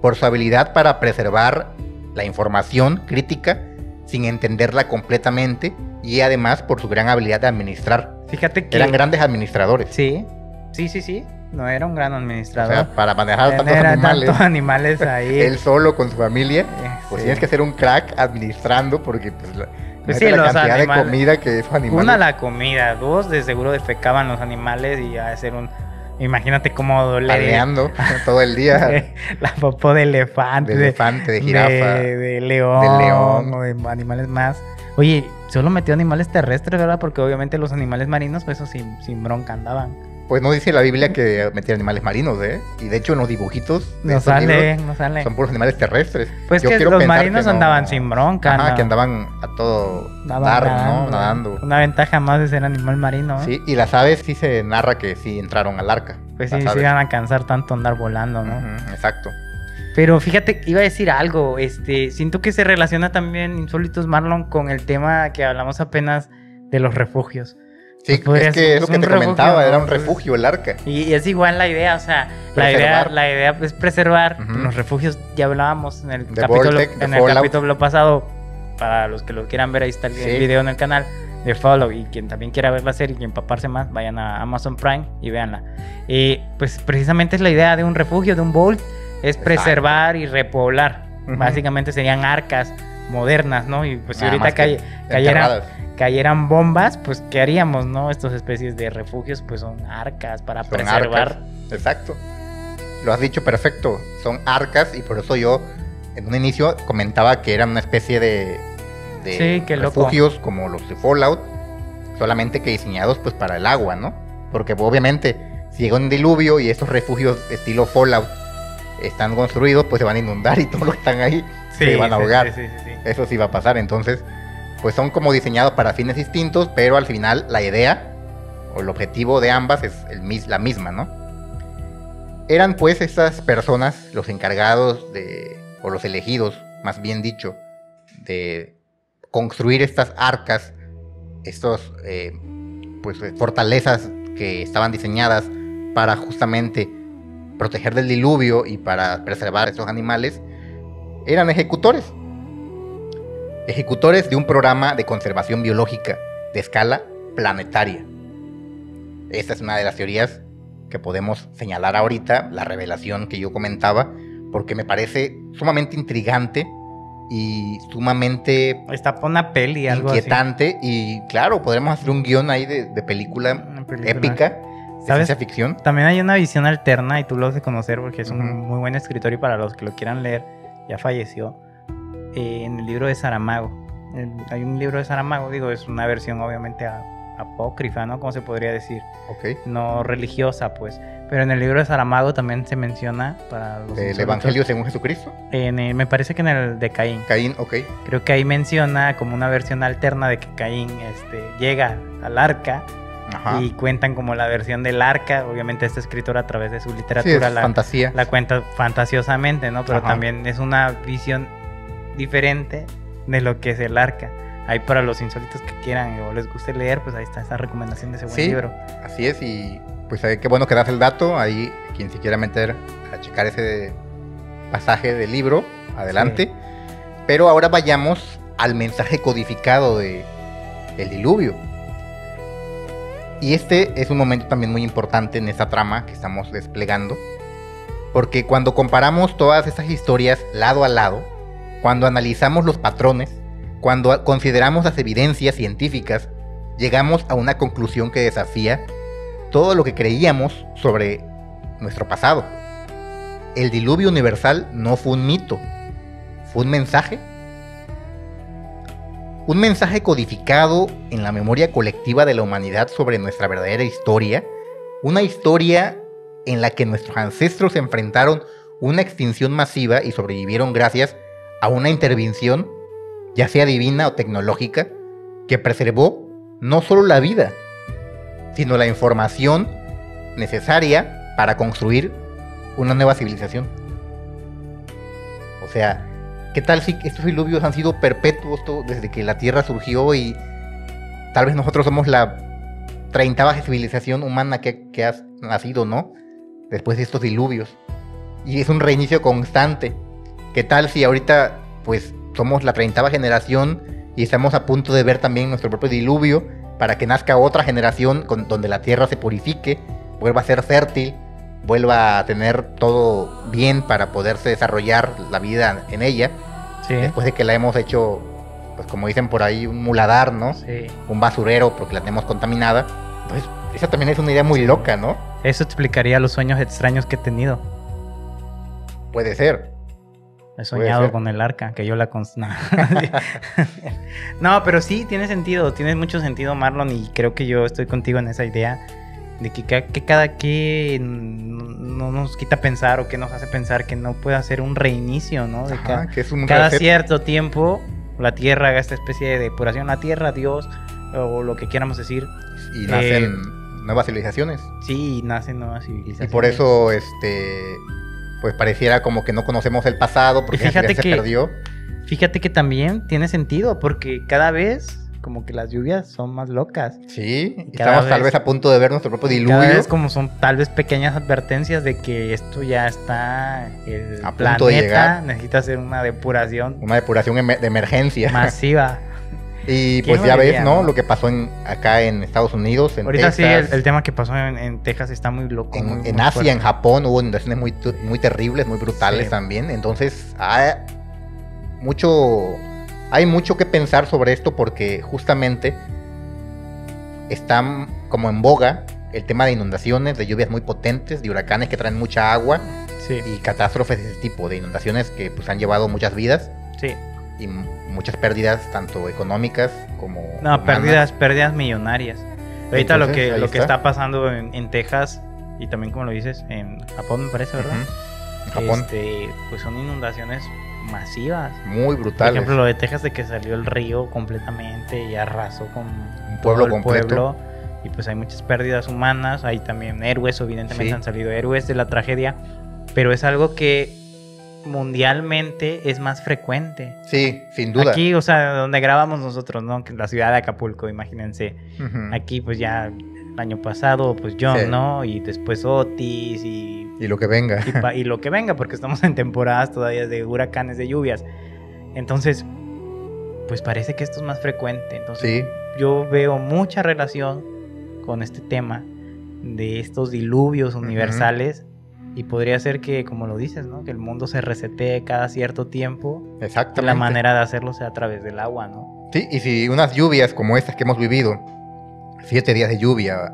por su habilidad para preservar la información crítica sin entenderla completamente, y además por su gran habilidad de administrar Fíjate que... Eran grandes administradores. Sí. No era un gran administrador. O sea, para manejar tantos animales ahí. Él solo con su familia, pues tienes que ser un crack administrando porque pues la cantidad de comida que esos animales... Una, la comida. Dos, de seguro defecaban los animales y a hacer un... Imagínate cómo doler. Paleando todo el día. La popó de elefante. De jirafa. De león. O de animales más. Oye, solo metió animales terrestres, ¿verdad? Porque obviamente los animales marinos, pues eso sin bronca andaban. Pues no dice la Biblia que metía animales marinos, ¿eh? Y de hecho en los dibujitos no sale. Son puros animales terrestres. Pues que los marinos andaban sin bronca. Ajá, que andaban a todo dar, ¿no? Nadando. Una ventaja más de ser animal marino, ¿eh? Sí, y las aves sí se narra que sí entraron al arca. Pues sí, se iban a cansar tanto andar volando, ¿no? Exacto. Pero fíjate, iba a decir algo, siento que se relaciona también Insólitos Marlon con el tema que hablamos apenas de los refugios. Sí, es que es lo que te comentaba, era un refugio el arca. Y es igual la idea, o sea, la idea es preservar los refugios. Ya hablábamos en el capítulo pasado, para los que lo quieran ver, ahí está el video en el canal de Follow, y quien también quiera ver la serie y empaparse más, vayan a Amazon Prime y véanla. Pues precisamente es la idea de un refugio, de un vault, es preservar y repoblar. Básicamente serían arcas modernas, ¿no? Y pues si ahorita cayeran bombas, pues ¿qué haríamos, no? Estas especies de refugios pues son arcas para preservar. Arcas. Exacto. Lo has dicho perfecto. Son arcas y por eso yo en un inicio comentaba que eran una especie de refugios como los de Fallout, solamente que diseñados pues para el agua, ¿no? Porque obviamente si llega un diluvio y estos refugios estilo Fallout están construidos, pues se van a inundar y todos los que están ahí se van a ahogar. Sí. Eso sí va a pasar. Entonces, pues son como diseñados para fines distintos, pero al final la idea o el objetivo de ambas es la misma, ¿no? Eran pues estas personas los encargados o los elegidos, más bien dicho, de construir estas arcas, estos pues fortalezas que estaban diseñadas para justamente proteger del diluvio y para preservar a estos animales. Eran ejecutores de un programa de conservación biológica de escala planetaria. Esta es una de las teorías que podemos señalar ahorita, la revelación que yo comentaba, porque me parece sumamente intrigante y sumamente está por una peli, algo inquietante así. Y claro, podremos hacer un guión ahí de película épica, de ciencia ficción. También hay una visión alterna y tú lo has de conocer porque es un muy buen escritor, y para los que lo quieran leer, ya falleció, en el libro de Saramago. Hay un libro de Saramago, es una versión obviamente apócrifa, ¿no? ¿Cómo se podría decir? Okay. No religiosa, pues. Pero en el libro de Saramago también se menciona para los ¿El Evangelio según Jesucristo? Me parece que en el de Caín. Caín, ok. Creo que ahí menciona como una versión alterna de que Caín llega al arca. Ajá. Y cuentan como la versión del arca. Obviamente este escritor a través de su literatura fantasía. La cuenta fantasiosamente, ¿no? Pero también es una visión diferente de lo que es el arca. Ahí para los insólitos que quieran o les guste leer, pues ahí está esa recomendación de ese buen libro. Así es, y pues qué bueno que das el dato. Ahí quien se quiera meter a checar ese pasaje del libro, adelante. Sí. Pero ahora vayamos al mensaje codificado del diluvio. Y este es un momento también muy importante en esta trama que estamos desplegando, porque cuando comparamos todas estas historias lado a lado, cuando analizamos los patrones, cuando consideramos las evidencias científicas, llegamos a una conclusión que desafía todo lo que creíamos sobre nuestro pasado. El diluvio universal no fue un mito, fue un mensaje. Un mensaje codificado en la memoria colectiva de la humanidad sobre nuestra verdadera historia, una historia en la que nuestros ancestros enfrentaron una extinción masiva y sobrevivieron gracias a una intervención, ya sea divina o tecnológica, que preservó no solo la vida, sino la información necesaria para construir una nueva civilización. O sea, ¿qué tal si estos diluvios han sido perpetuos desde que la Tierra surgió y tal vez nosotros somos la 30ª civilización humana que ha nacido, ¿no? Después de estos diluvios. Y es un reinicio constante. ¿Qué tal si ahorita pues somos la 30ª generación y estamos a punto de ver también nuestro propio diluvio para que nazca otra generación donde la tierra se purifique, vuelva a ser fértil, vuelva a tener todo bien para poderse desarrollar la vida en ella, Sí. después de que la hemos hecho, pues como dicen por ahí, un muladar, ¿no? Sí. Un basurero porque la tenemos contaminada. Entonces, esa también es una idea muy loca, ¿no? Eso explicaría los sueños extraños que he tenido. Puede ser. He soñado ser. con el arca, que yo la... No. No, pero sí, tiene sentido, tiene mucho sentido, Marlon, y creo que yo estoy contigo en esa idea de que cada quien no nos quita pensar o que nos hace pensar que no puede hacer un reinicio, ¿no? De Ajá, que es un cada reset. cierto tiempo la Tierra haga esta especie de depuración, la Tierra, Dios, o lo que queramos decir. Y nacen nuevas civilizaciones. Sí, nacen nuevas civilizaciones. Y por eso, pues pareciera como que no conocemos el pasado porque ya se perdió. Fíjate que también tiene sentido, porque cada vez como que las lluvias son más locas. Sí, Y cada estamos tal vez- vez a punto de ver nuestro propio diluvio. Cada vez como son tal vez pequeñas advertencias de que esto ya está, el A punto de planeta llegar. necesita hacer una depuración Una depuración de emergencia. masiva. Y ¿Quién pues lo ya diría, ves, ¿no? no? Lo que pasó acá en Estados Unidos, en Ahorita Texas, sí, el tema que pasó en Texas está muy loco. en muy Asia, fuerte. en Japón, hubo inundaciones muy terribles, muy brutales Sí. también. Entonces, hay mucho que pensar sobre esto porque justamente están como en boga el tema de inundaciones, de lluvias muy potentes, de huracanes que traen mucha agua Sí, y catástrofes de ese tipo, de inundaciones que pues han llevado muchas vidas sí. y muchas pérdidas, tanto económicas como No, humanas. pérdidas millonarias. Ahorita Entonces, ahí lo que está. está pasando en Texas y también como lo dices, en Japón me parece, ¿verdad? Ujú. En Japón, Pues son inundaciones masivas. muy Por brutales. ejemplo, lo de Texas, de que salió el río completamente y arrasó con Un todo pueblo el completo. pueblo. Y pues hay muchas pérdidas humanas, hay también héroes, evidentemente Sí. han salido héroes de la tragedia, pero es algo que mundialmente es más frecuente. Sí, sin duda. Aquí, o sea, donde grabamos nosotros, ¿no? Que la ciudad de Acapulco, imagínense. Ujú. Aquí, pues ya el año pasado, pues John, Sí. ¿no? Y después Otis y Y lo que venga. y lo que venga, porque estamos en temporadas todavía de huracanes, de lluvias. Entonces, pues parece que esto es más frecuente. Entonces, Sí, yo veo mucha relación con este tema de estos diluvios universales. Y podría ser que, como lo dices, ¿no? Que el mundo se resetee cada cierto tiempo. Y exactamente. la manera de hacerlo sea a través del agua, ¿no? Sí, y si unas lluvias como estas que hemos vivido, 7 días de lluvia,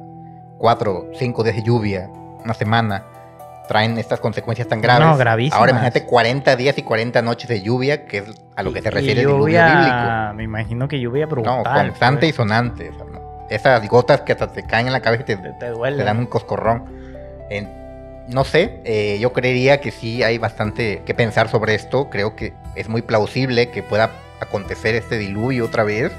4, 5 días de lluvia, una semana, traen estas consecuencias tan graves. No, gravísimas. Ahora imagínate 40 días y 40 noches de lluvia, que es a lo que se Y refiere el diluvio bíblico. me imagino que lluvia No, brutal. constante y pues. sonante. O sea, ¿no? Esas gotas que hasta te caen en la cabeza y Te te duele. dan un coscorrón. No sé, yo creería que sí hay bastante que pensar sobre esto. Creo que es muy plausible que pueda acontecer este diluvio otra vez.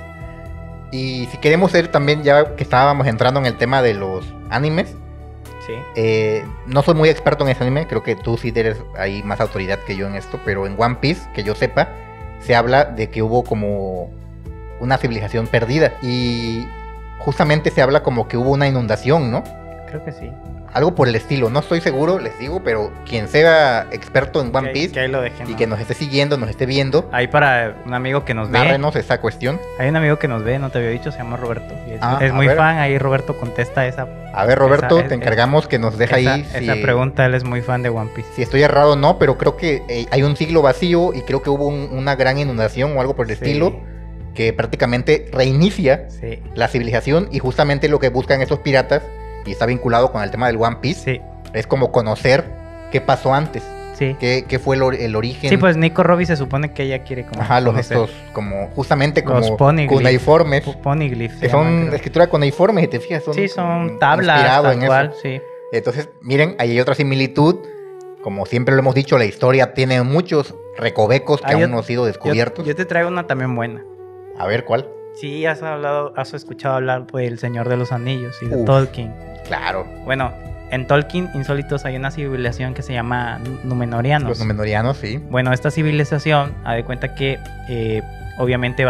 Y si queremos ser también, ya que estábamos entrando en el tema de los animes, Sí. no soy muy experto en ese anime, creo que tú sí eres ahí más autoridad que yo en esto, pero en One Piece, que yo sepa, se habla de que hubo como una civilización perdida. Y justamente se habla como que hubo una inundación, ¿no? Creo que sí. Algo por el estilo, no estoy seguro, les digo, pero quien sea experto en One Piece Que ahí lo dejen. y que nos esté siguiendo, nos esté viendo, Ahí para un amigo que nos ve. nárrenos esa cuestión. Hay un amigo que nos ve, no te había dicho, se llama Roberto. Y es Ah, es a muy ver. fan, ahí Roberto contesta esa A ver, Roberto, Esa- te encargamos que nos deje ahí esa pregunta. Él es muy fan de One Piece. si estoy errado o no, pero creo que hay un siglo vacío y creo que hubo una gran inundación o algo por el Sí, estilo que prácticamente reinicia Sí, la civilización y justamente lo que buscan esos piratas, y está vinculado con el tema del One Piece, sí, es como conocer qué pasó antes, sí. qué fue el origen. Sí, pues Nico Robbie se supone que ella quiere como Ajá, los conocer. estos, como, justamente Los como poneglyphs. cuneiformes, Poneglyphs se que llaman, son creo. escritura cuneiforme, si te fijas, Sí, son como tablas, inspirado tal en eso. cual, sí. Entonces, miren, ahí hay otra similitud. Como siempre lo hemos dicho, la historia tiene muchos recovecos que Ah, aún no han sido descubiertos. Yo te traigo una también buena. A ver, ¿cuál? Sí, has escuchado hablar del Señor de los Anillos y de Uf. Tolkien. Claro, Bueno, en Tolkien Insólitos hay una civilización que se llama Númenóreanos. los Númenóreanos, sí. Bueno, esta civilización, haz de cuenta que obviamente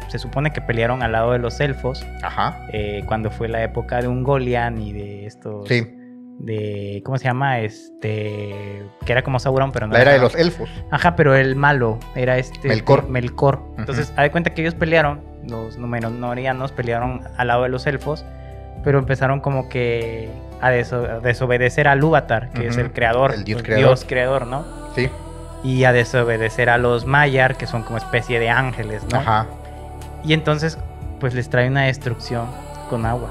se supone que pelearon al lado de los elfos Ajá, cuando fue la época de Ungoliant y de estos... sí. De, ¿cómo se llama? Que era como Sauron, pero no La era de Sauron. los elfos. Ajá, pero el malo era Melkor. Melkor. Entonces, haz de cuenta que ellos pelearon los Númenóreanos pelearon al lado de los elfos, pero empezaron como que a desobedecer a Lúvatar, que es el creador, el dios creador, ¿no? Sí. Y a desobedecer a los Maiar, que son como especie de ángeles, ¿no? Ajá. Y entonces, pues les trae una destrucción con agua.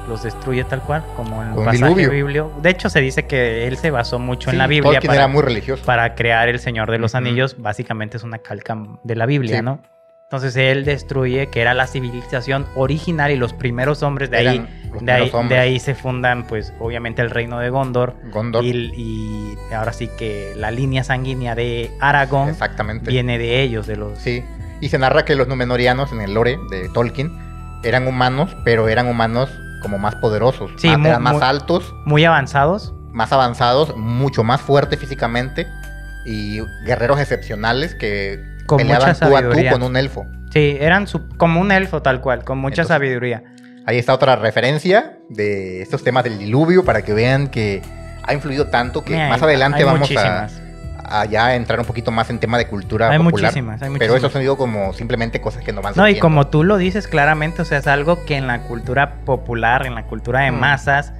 Los destruye tal cual, como en el pasaje bíblico. De hecho, se dice que él se basó mucho en la Biblia era muy religioso. Para crear el Señor de los Anillos. Básicamente es una calca de la Biblia, ¿no? Entonces él destruye, que era la civilización original y los primeros hombres de ahí se fundan, pues, obviamente el reino de Gondor. Y ahora sí que la línea sanguínea de Aragorn viene de ellos, de los... Sí, y se narra que los Númenóreanos en el lore de Tolkien eran humanos, pero eran humanos como más poderosos. Sí, eran más altos. Muy avanzados. Más avanzados, mucho más fuertes físicamente y guerreros excepcionales que con peleaban mucha tú a tú sabiduría. con un elfo. Sí, eran como un elfo tal cual, con mucha sabiduría. Ahí está otra referencia de estos temas del diluvio para que vean que ha influido tanto que más adelante vamos a ya entrar un poquito más en tema de cultura popular. Hay muchísimas. Pero eso son digo como simplemente cosas que nos van surgiendo. No, y como tú lo dices claramente, o sea, es algo que en la cultura popular, en la cultura de masas,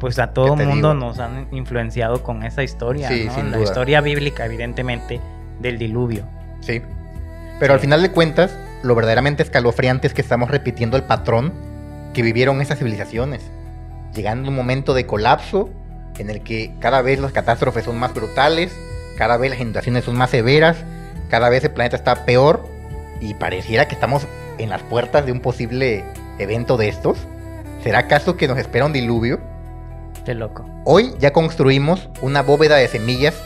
pues a todo mundo nos han influenciado con esa historia, sí, ¿no? Sin la duda. Historia bíblica, evidentemente, del diluvio. Sí. Pero al final de cuentas, lo verdaderamente escalofriante es que estamos repitiendo el patrón que vivieron esas civilizaciones, llegando a un momento de colapso en el que cada vez las catástrofes son más brutales, cada vez las inundaciones son más severas, cada vez el planeta está peor y pareciera que estamos en las puertas de un posible evento de estos. ¿Será acaso que nos espera un diluvio? Qué loco. Hoy ya construimos una bóveda de semillas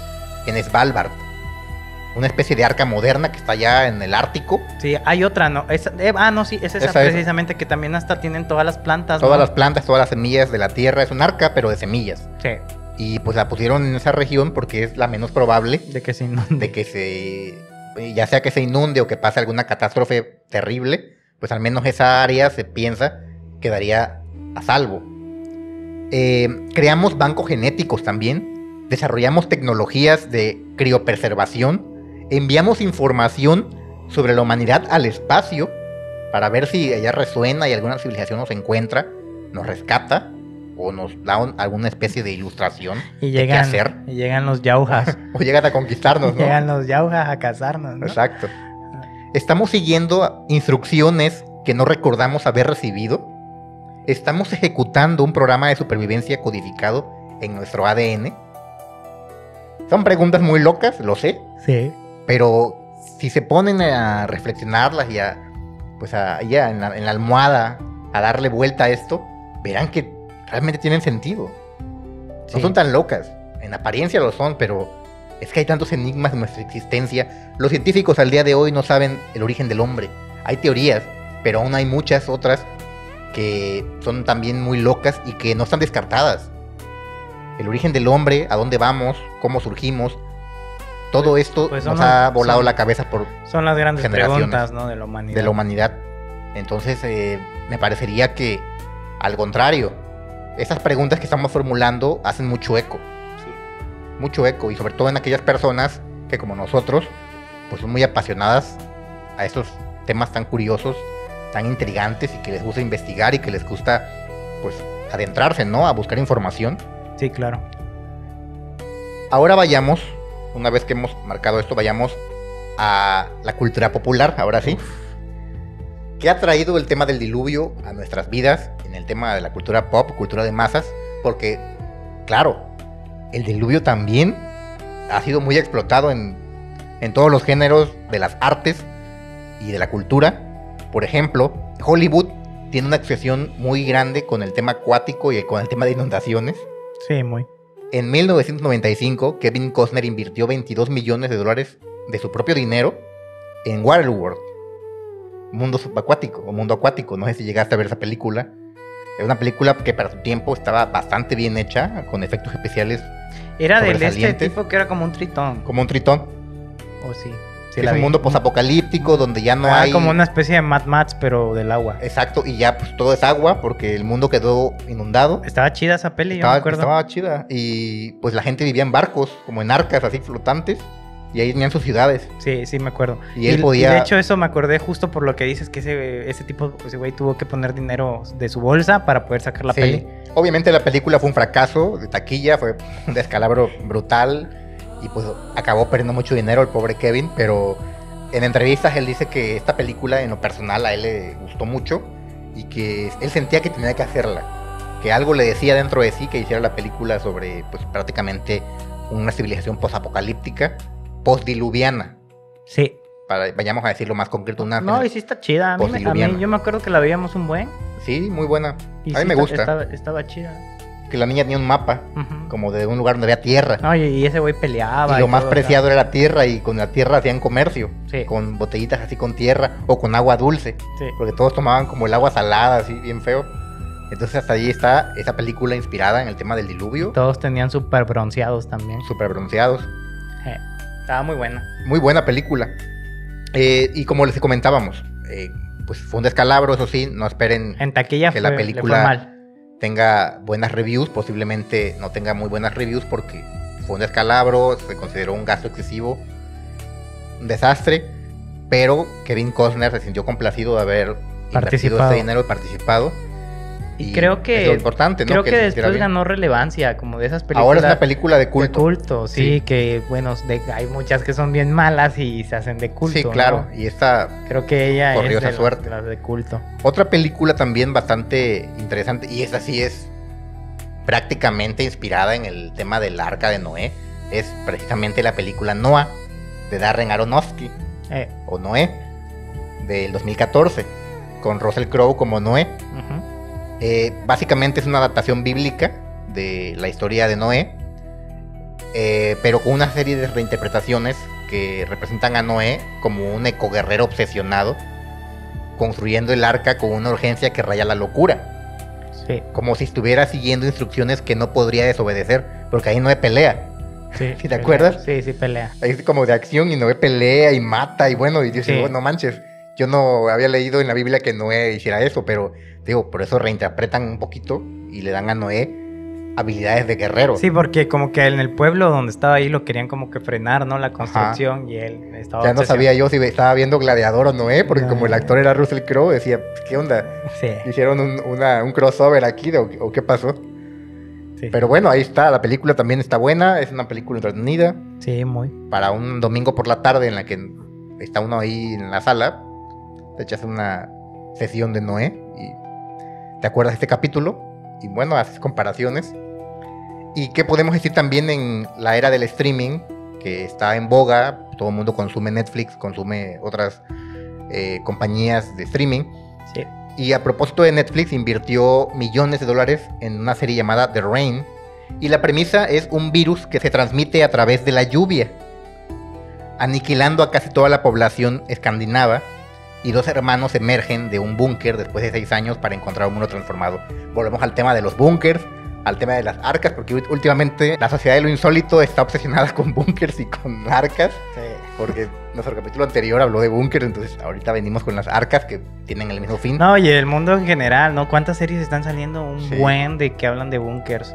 en Svalbard, una especie de arca moderna que está allá en el Ártico. Sí, hay otra, ¿no? Esa es precisamente que también hasta tienen todas las plantas, todas las plantas, todas las semillas de la tierra. Es un arca, pero de semillas. Sí. Y pues la pusieron en esa región porque es la menos probable de que se inunde. Ya sea que se inunde o que pase alguna catástrofe terrible, pues al menos esa área se piensa quedaría a salvo. Creamos bancos genéticos también, desarrollamos tecnologías de criopreservación, enviamos información sobre la humanidad al espacio para ver si allá resuena y alguna civilización nos encuentra, nos rescata o nos da alguna especie de ilustración de qué hacer. Y llegan los yaujas. O llegan a conquistarnos, ¿no? Llegan los yaujas a cazarnos, ¿no? Exacto. Estamos siguiendo instrucciones que no recordamos haber recibido. Estamos ejecutando un programa de supervivencia codificado en nuestro ADN. Son preguntas muy locas, lo sé. Sí. Pero si se ponen a reflexionarlas y en la almohada a darle vuelta a esto, verán que realmente tienen sentido. Sí. No son tan locas. En apariencia lo son, pero es que hay tantos enigmas en nuestra existencia. Los científicos al día de hoy no saben el origen del hombre. Hay teorías, pero aún hay muchas otras que son también muy locas y que no están descartadas. El origen del hombre, a dónde vamos, cómo surgimos, todo esto nos ha volado la cabeza por son las grandes preguntas, ¿no? de la humanidad. Entonces, me parecería que, al contrario, esas preguntas que estamos formulando hacen mucho eco. Sí. Mucho eco, y sobre todo en aquellas personas que, como nosotros, pues son muy apasionadas a estos temas tan curiosos, tan intrigantes, y que les gusta investigar y que les gusta, pues, adentrarse, ¿no? A buscar información. Sí, claro. Ahora vayamos, una vez que hemos marcado esto, vayamos a la cultura popular, ahora sí. ¿Qué ha traído el tema del diluvio a nuestras vidas en el tema de la cultura pop, cultura de masas? Porque, claro, el diluvio también ha sido muy explotado en todos los géneros de las artes y de la cultura. Por ejemplo, Hollywood tiene una obsesión muy grande con el tema acuático y con el tema de inundaciones. Sí, muy. En 1995, Kevin Costner invirtió $22 millones de su propio dinero en Waterworld, mundo acuático. No sé si llegaste a ver esa película. Es una película que para su tiempo estaba bastante bien hecha, con efectos especiales. Era del este tipo que era como un tritón. Como un tritón. Oh, sí. Es un mundo posapocalíptico donde ya no hay... como una especie de Mad Max, pero del agua. Exacto, y ya pues todo es agua porque el mundo quedó inundado. Estaba chida esa peli, yo me acuerdo. Estaba chida, y pues la gente vivía en barcos, como en arcas así flotantes, Y ahí tenían sus ciudades. Sí, sí me acuerdo. Y él podía... y de hecho eso me acordé justo por lo que dices, que ese güey tuvo que poner dinero de su bolsa para poder sacar la peli. Obviamente la película fue un fracaso de taquilla, fue un descalabro brutal y pues acabó perdiendo mucho dinero el pobre Kevin, pero en entrevistas él dice que esta película en lo personal a él le gustó mucho y que él sentía que tenía que hacerla, que algo le decía dentro de sí que hiciera la película sobre pues prácticamente una civilización posapocalíptica, postdiluviana. Sí. Vayamos a decirlo más concreto. No, y sí está chida. A mí yo me acuerdo que la veíamos un buen. Sí, muy buena. Y a mí me gusta. Estaba chida. Que la niña tenía un mapa, como de un lugar donde había tierra. No, y ese güey peleaba. Y lo más preciado era la tierra, y con la tierra hacían comercio. Sí. Con botellitas así con tierra, o con agua dulce. Sí. Porque todos tomaban como el agua salada, así, bien feo. Entonces hasta ahí está esa película inspirada en el tema del diluvio. Todos tenían súper bronceados también. Súper bronceados. Estaba muy buena. Muy buena película. Y como les comentábamos, pues fue un descalabro, eso sí, no esperen en taquilla que la película tenga buenas reviews, posiblemente no tenga muy buenas reviews porque fue un descalabro, se consideró un gasto excesivo, un desastre, pero Kevin Costner se sintió complacido de haber invertido ese dinero y participado. Y creo que es lo importante, ¿no? Creo que después ganó relevancia, como de esas películas. Ahora es una película de culto. De culto, sí, que bueno, hay muchas que son bien malas y se hacen de culto. Sí, claro, ¿no? Y esta creo que ella corrió es esa suerte. Las de culto. Otra película también bastante interesante, y esa sí es prácticamente inspirada en el tema del Arca de Noé, es precisamente la película Noah de Darren Aronofsky, o Noé, del 2014, con Russell Crowe como Noé. Básicamente es una adaptación bíblica de la historia de Noé, pero con una serie de reinterpretaciones que representan a Noé como un ecoguerrero obsesionado, construyendo el arca con una urgencia que raya la locura. Sí. Como si estuviera siguiendo instrucciones que no podría desobedecer, porque ahí Noé pelea. Sí, ¿Sí te acuerdas? Sí, sí pelea. Ahí es como de acción y Noé pelea y mata y bueno, y dice, no manches, yo no había leído en la Biblia que Noé hiciera eso, pero digo, por eso reinterpretan un poquito y le dan a Noé habilidades de guerrero. Sí, porque como que en el pueblo donde estaba ahí lo querían como que frenar, ¿no? La construcción. Ajá. Y él estaba ya no sabía yo si estaba viendo Gladiador o Noé, porque como el actor era Russell Crowe, decía, ¿qué onda? Sí. ¿Hicieron un crossover aquí o qué pasó? Sí. Pero bueno, ahí está, la película también está buena, es una película entretenida. Sí, muy. Para un domingo por la tarde en la que está uno ahí en la sala, te echas una sesión de Noé y te acuerdas de este capítulo y bueno, haces comparaciones. ¿Y qué podemos decir también en la era del streaming que está en boga? Todo el mundo consume Netflix, consume otras compañías de streaming. Sí. Y a propósito de Netflix, invirtió millones de dólares en una serie llamada The Rain. Y la premisa es un virus que se transmite a través de la lluvia, aniquilando a casi toda la población escandinava. Y dos hermanos emergen de un búnker después de 6 años para encontrar un mundo transformado. Volvemos al tema de los búnkers, al tema de las arcas, porque últimamente la sociedad de lo insólito está obsesionada con búnkers y con arcas. Sí. Porque nuestro capítulo anterior habló de búnkers, entonces ahorita venimos con las arcas que tienen el mismo fin. No, y el mundo en general, ¿no? ¿Cuántas series están saliendo buen de que hablan de búnkers?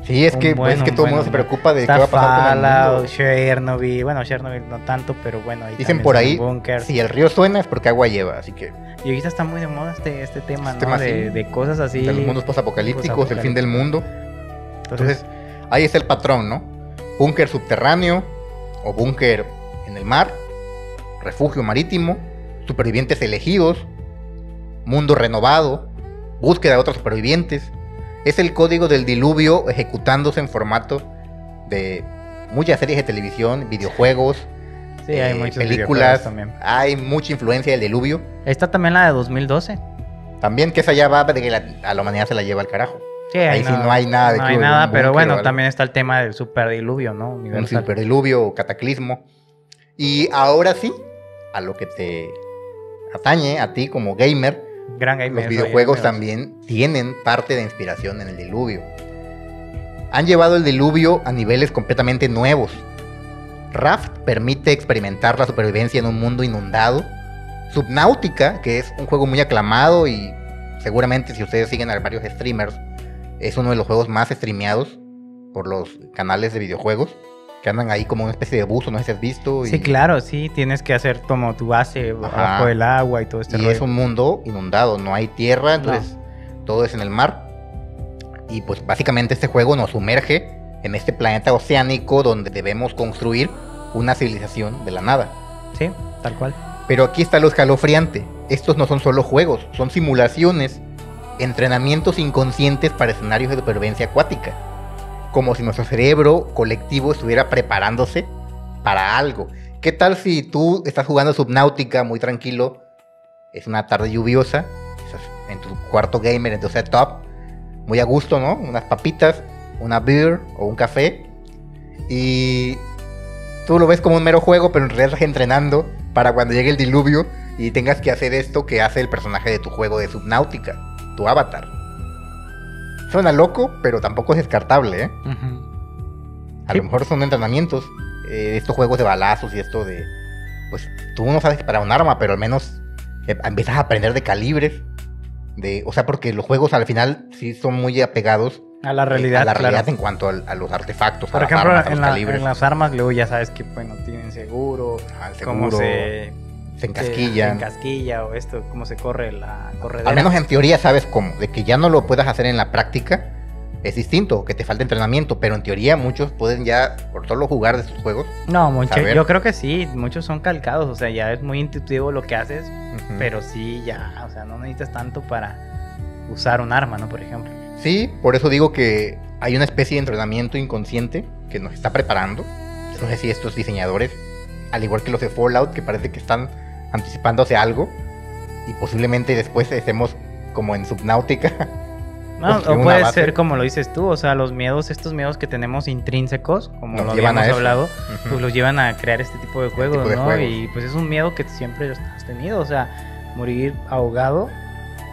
Sí, es que todo el mundo se preocupa de qué va a pasar con el mundo. Chernobyl, bueno, Chernobyl no tanto, pero bueno. Ahí dicen por ahí, si el río suena es porque agua lleva, así que... Y ahorita está muy de moda este tema, ¿no? De cosas así. De los mundos posapocalípticos, el fin del mundo. Entonces, ahí está el patrón, ¿no? Búnker subterráneo o búnker en el mar, refugio marítimo, supervivientes elegidos, mundo renovado, búsqueda de otros supervivientes. Es el código del diluvio ejecutándose en formato de muchas series de televisión, videojuegos, sí, hay muchas películas también. Hay mucha influencia del diluvio. Está también la de 2012. También que esa ya va de que a la humanidad se la lleva al carajo. Sí, ahí sí no hay nada de no hay nada, pero bueno, también está el tema del superdiluvio, ¿no? Universal. Un superdiluvio o cataclismo. Y ahora sí, a lo que te atañe a ti como gamer, gran gamer, los videojuegos también tienen parte de inspiración en el diluvio. Han llevado el diluvio a niveles completamente nuevos. Raft permite experimentar la supervivencia en un mundo inundado. Subnautica, que es un juego muy aclamado y seguramente si ustedes siguen a varios streamers, es uno de los juegos más streameados por los canales de videojuegos. que andan ahí como una especie de buzo, no sé si has visto. Sí, claro, sí, tienes que hacer como tu base bajo el agua y todo este rollo. Y es un mundo inundado, no hay tierra, entonces todo es en el mar. Y pues básicamente este juego nos sumerge en este planeta oceánico donde debemos construir una civilización de la nada. Sí, tal cual. Pero aquí está lo escalofriante. Estos no son solo juegos, son simulaciones, entrenamientos inconscientes para escenarios de supervivencia acuática. Como si nuestro cerebro colectivo estuviera preparándose para algo. ¿Qué tal si tú estás jugando Subnautica muy tranquilo? Es una tarde lluviosa, estás en tu cuarto gamer, en tu setup, muy a gusto, ¿no? Unas papitas, una beer o un café. Y tú lo ves como un mero juego, pero en realidad estás entrenando para cuando llegue el diluvio y tengas que hacer esto que hace el personaje de tu juego de Subnautica, tu avatar. Suena loco, pero tampoco es descartable, ¿eh? A lo mejor son entrenamientos, estos juegos de balazos y esto de... Pues tú no sabes disparar un arma, pero al menos empiezas a aprender de calibres. O sea, porque los juegos al final sí son muy apegados a la realidad, claro. En cuanto a los artefactos, por ejemplo, armas, en las armas luego ya sabes que pues no tienen seguro, cómo se encasquillan. Se encasquilla o esto, cómo se corre la corredera. Al menos en teoría sabes cómo. De que ya no lo puedas hacer en la práctica es distinto, que te falta entrenamiento, pero en teoría muchos pueden ya por solo jugar de estos juegos. No, yo creo que sí, muchos son calcados, o sea, ya es muy intuitivo lo que haces, pero sí ya, o sea, no necesitas tanto para usar un arma, ¿no? Por ejemplo. Sí, por eso digo que hay una especie de entrenamiento inconsciente que nos está preparando. No sé si estos diseñadores, al igual que los de Fallout, que parece que están anticipándose algo y posiblemente después estemos como en Subnautica. No, o puede ser como lo dices tú, o sea, estos miedos que tenemos intrínsecos, como lo habíamos hablado, pues los llevan a crear este tipo de juegos, ¿no? Y pues es un miedo que siempre has tenido, o sea, morir ahogado,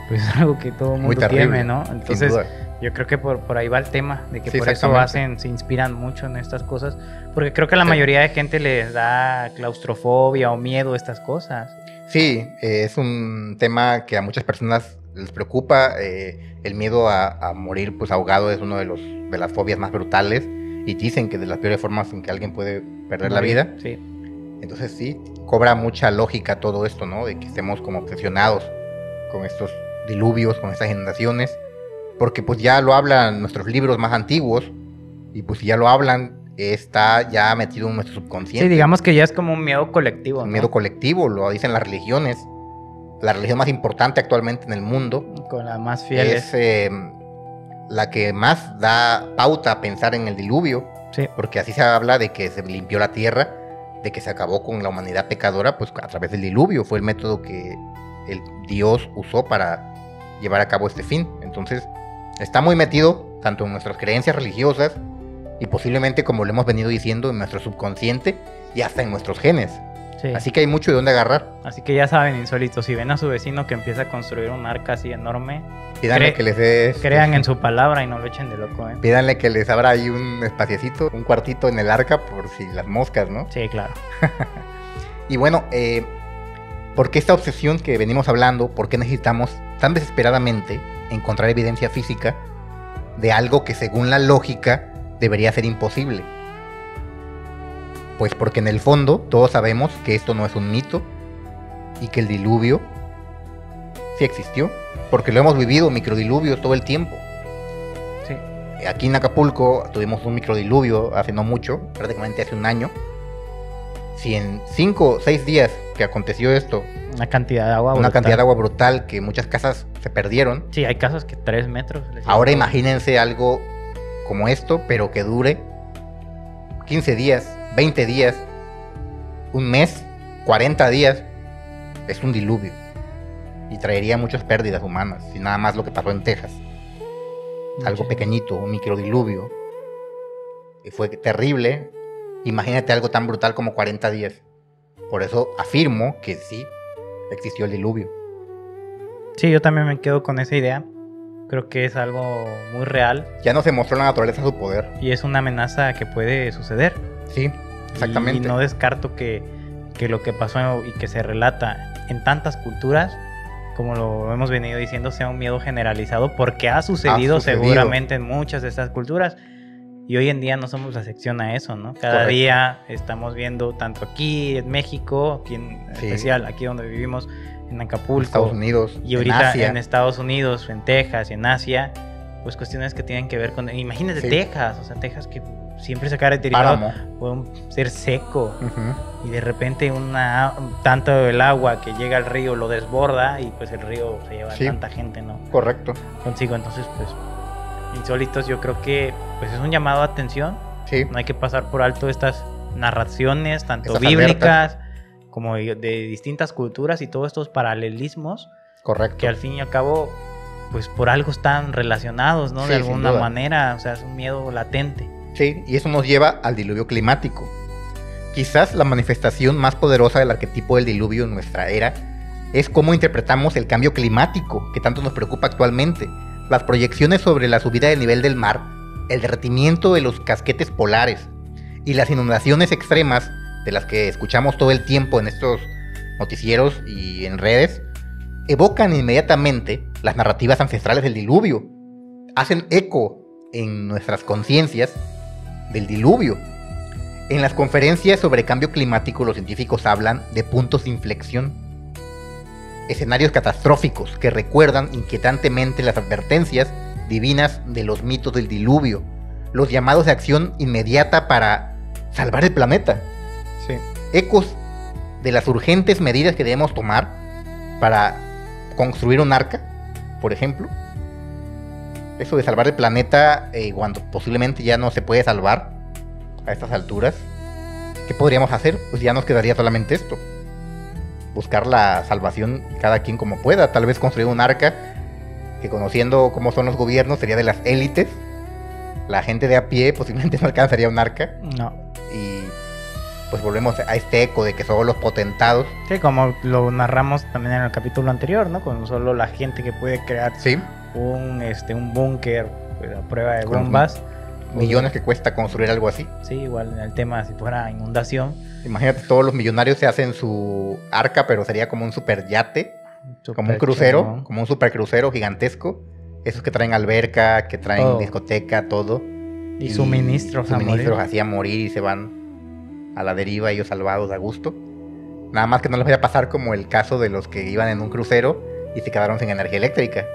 pues es algo que todo el mundo teme, ¿no? Entonces, yo creo que por ahí va el tema, de que por eso se inspiran mucho en estas cosas, porque creo que a la mayoría de gente les da claustrofobia o miedo a estas cosas. Sí, es un tema que a muchas personas les preocupa. El miedo a morir pues ahogado es uno de las fobias más brutales y dicen que de las peores formas en que alguien puede perder la vida. Sí. Entonces sí, cobra mucha lógica todo esto, ¿no? De que estemos como obsesionados con estos diluvios, con estas inundaciones, porque pues ya lo hablan nuestros libros más antiguos y pues si ya lo hablan, está ya metido en nuestro subconsciente. Sí, digamos que ya es como un miedo colectivo, ¿no? Un miedo colectivo, lo dicen las religiones. La religión más importante actualmente en el mundo, con las más fieles, es la que más da pauta a pensar en el diluvio, sí. Porque así se habla de que se limpió la tierra, de que se acabó con la humanidad pecadora, pues a través del diluvio. Fue el método que el Dios usó para llevar a cabo este fin. Entonces está muy metido tanto en nuestras creencias religiosas y posiblemente, como lo hemos venido diciendo, en nuestro subconsciente y hasta en nuestros genes. Sí. Así que hay mucho de dónde agarrar. Así que ya saben, insólitos, si ven a su vecino que empieza a construir un arca así enorme, pídanle que les dé... Crean en su palabra y no lo echen de loco, ¿eh? Pídanle que les abra ahí un espaciecito, un cuartito en el arca por si las moscas, ¿no? Sí, claro. Y bueno, ¿por qué esta obsesión que venimos hablando? ¿Por qué necesitamos tan desesperadamente encontrar evidencia física de algo que según la lógica debería ser imposible? Pues porque en el fondo todos sabemos que esto no es un mito y que el diluvio sí existió, porque lo hemos vivido, microdiluvios todo el tiempo. Sí. Aquí en Acapulco tuvimos un microdiluvio hace no mucho, prácticamente hace un año. Si en 5 o 6 días que aconteció esto, una cantidad de agua brutal, que muchas casas se perdieron. Sí, hay casas que 3 metros. Ahora imagínense algo como esto, pero que dure 15 días, 20 días, un mes, 40 días. Es un diluvio y traería muchas pérdidas humanas, y nada más lo que pasó en Texas. Algo pequeñito, un microdiluvio, y fue terrible. Imagínate algo tan brutal como 40 días. Por eso afirmo que sí existió el diluvio. Sí, yo también me quedo con esa idea. Creo que es algo muy real. Ya nos demostró la naturaleza su poder. Y es una amenaza que puede suceder. Sí, exactamente. Y no descarto que lo que pasó y que se relata en tantas culturas, como lo hemos venido diciendo, sea un miedo generalizado, porque ha sucedido seguramente en muchas de estas culturas. Y hoy en día no somos la excepción a eso, ¿no? Cada día estamos viendo, tanto aquí en México, aquí en especial, aquí donde vivimos, en Acapulco, Estados Unidos, y ahorita en Estados Unidos, en Texas y en Asia, pues cuestiones que tienen que ver con... Imagínate Texas, o sea, Texas que siempre se ha caracterizado por un ser seco, y de repente tanto el agua que llega al río lo desborda, y pues el río se lleva tanta gente, ¿no? Correcto. Consigo, entonces pues... Insólitos, yo creo que pues es un llamado a atención. No hay que pasar por alto estas narraciones, tanto bíblicas como de distintas culturas y todos estos paralelismos. Correcto. Que al fin y al cabo, pues por algo están relacionados, ¿no? De alguna manera, o sea, es un miedo latente. Sí, y eso nos lleva al diluvio climático. Quizás la manifestación más poderosa del arquetipo del diluvio en nuestra era es cómo interpretamos el cambio climático que tanto nos preocupa actualmente. Las proyecciones sobre la subida del nivel del mar, el derretimiento de los casquetes polares y las inundaciones extremas de las que escuchamos todo el tiempo en estos noticieros y en redes, evocan inmediatamente las narrativas ancestrales del diluvio. Hacen eco en nuestras conciencias del diluvio. En las conferencias sobre cambio climático, los científicos hablan de puntos de inflexión. Escenarios catastróficos que recuerdan inquietantemente las advertencias divinas de los mitos del diluvio, los llamados de acción inmediata para salvar el planeta. Ecos de las urgentes medidas que debemos tomar para construir un arca, por ejemplo. Eso de salvar el planeta cuando posiblemente ya no se puede salvar a estas alturas. ¿Qué podríamos hacer? Pues ya nos quedaría solamente esto. Buscar la salvación cada quien como pueda. Tal vez construir un arca que, conociendo cómo son los gobiernos, sería de las élites. La gente de a pie posiblemente no alcanzaría un arca. No. Y pues volvemos a este eco de que solo los potentados. Sí, como lo narramos también en el capítulo anterior, ¿no? Con solo la gente que puede crear un búnker a prueba de bombas. Millones que cuesta construir algo así. Sí, igual en el tema si fuera inundación. Imagínate, todos los millonarios se hacen su arca, pero sería como un super yate, como un crucero, como un super crucero gigantesco. Esos que traen alberca, que traen discoteca, todo. Y suministros así a morir y se van a la deriva, ellos salvados a gusto. Nada más que no les vaya a pasar como el caso de los que iban en un crucero y se quedaron sin energía eléctrica.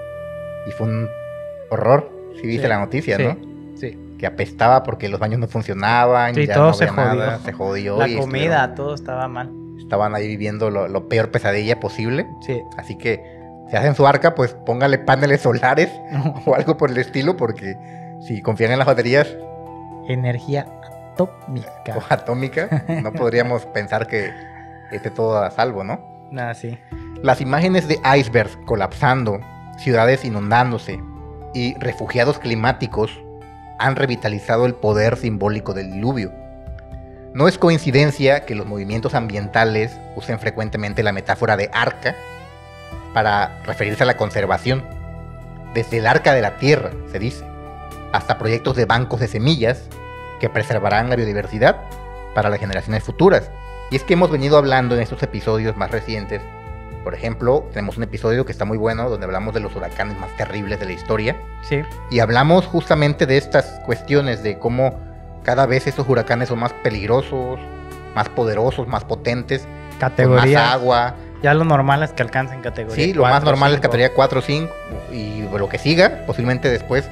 Y fue un horror, si viste la noticia, ¿no? Sí. Que apestaba porque los baños no funcionaban, ya todo no había nada, se jodió. La comida, todo estaba mal. Estaban ahí viviendo lo peor pesadilla posible. Sí. Así que si hacen su arca, pues póngale paneles solares o algo por el estilo, porque si confían en las baterías... Energía atómica. O atómica, no podríamos pensar que esté todo a salvo, ¿no? Nada, sí. Las imágenes de icebergs colapsando, ciudades inundándose y refugiados climáticos han revitalizado el poder simbólico del diluvio. No es coincidencia que los movimientos ambientales usen frecuentemente la metáfora de arca para referirse a la conservación. Desde el arca de la tierra, se dice, hasta proyectos de bancos de semillas que preservarán la biodiversidad para las generaciones futuras. Y es que hemos venido hablando en estos episodios más recientes. Por ejemplo, tenemos un episodio que está muy bueno donde hablamos de los huracanes más terribles de la historia. Sí. Y hablamos justamente de estas cuestiones, de cómo cada vez estos huracanes son más peligrosos, más poderosos, más potentes, categoría, con más agua. Ya lo normal es que alcancen categoría 4. Sí, lo más normal es categoría 4 o 5, y lo que siga, posiblemente después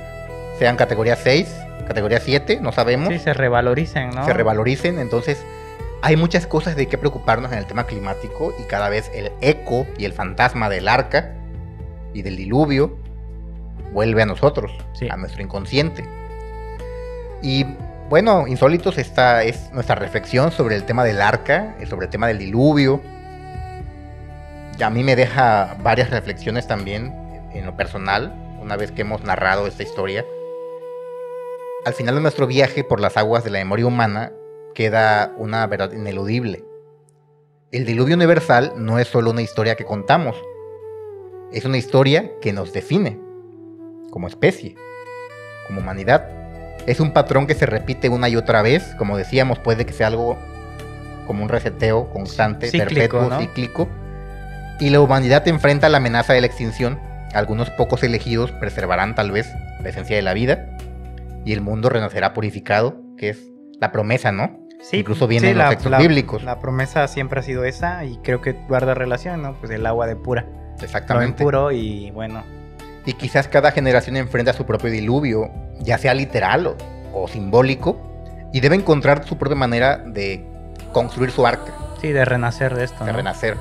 sean categoría 6, categoría 7, no sabemos. Sí, se revaloricen, ¿no? Se revaloricen, entonces hay muchas cosas de qué preocuparnos en el tema climático, y cada vez el eco y el fantasma del arca y del diluvio vuelve a nosotros, a nuestro inconsciente. Y bueno, insólitos, esta es nuestra reflexión sobre el tema del arca, sobre el tema del diluvio. Y a mí me deja varias reflexiones también en lo personal, una vez que hemos narrado esta historia. Al final de nuestro viaje por las aguas de la memoria humana queda una verdad ineludible. El diluvio universal no es solo una historia que contamos, es una historia que nos define como especie, como humanidad. Es un patrón que se repite una y otra vez, como decíamos, puede que sea algo como un reseteo constante, cíclico, perpetuo, ¿no? Cíclico. Y la humanidad enfrenta la amenaza de la extinción. Algunos pocos elegidos preservarán tal vez la esencia de la vida, y el mundo renacerá purificado, que es la promesa, ¿no? Sí, incluso viene en los textos bíblicos. La promesa siempre ha sido esa y creo que guarda relación, ¿no? Pues el agua de pura. Exactamente. Lo impuro y bueno. Y quizás cada generación enfrenta su propio diluvio, ya sea literal o simbólico, y debe encontrar su propia manera de construir su arca. Sí, de renacer de esto, De ¿no? renacer.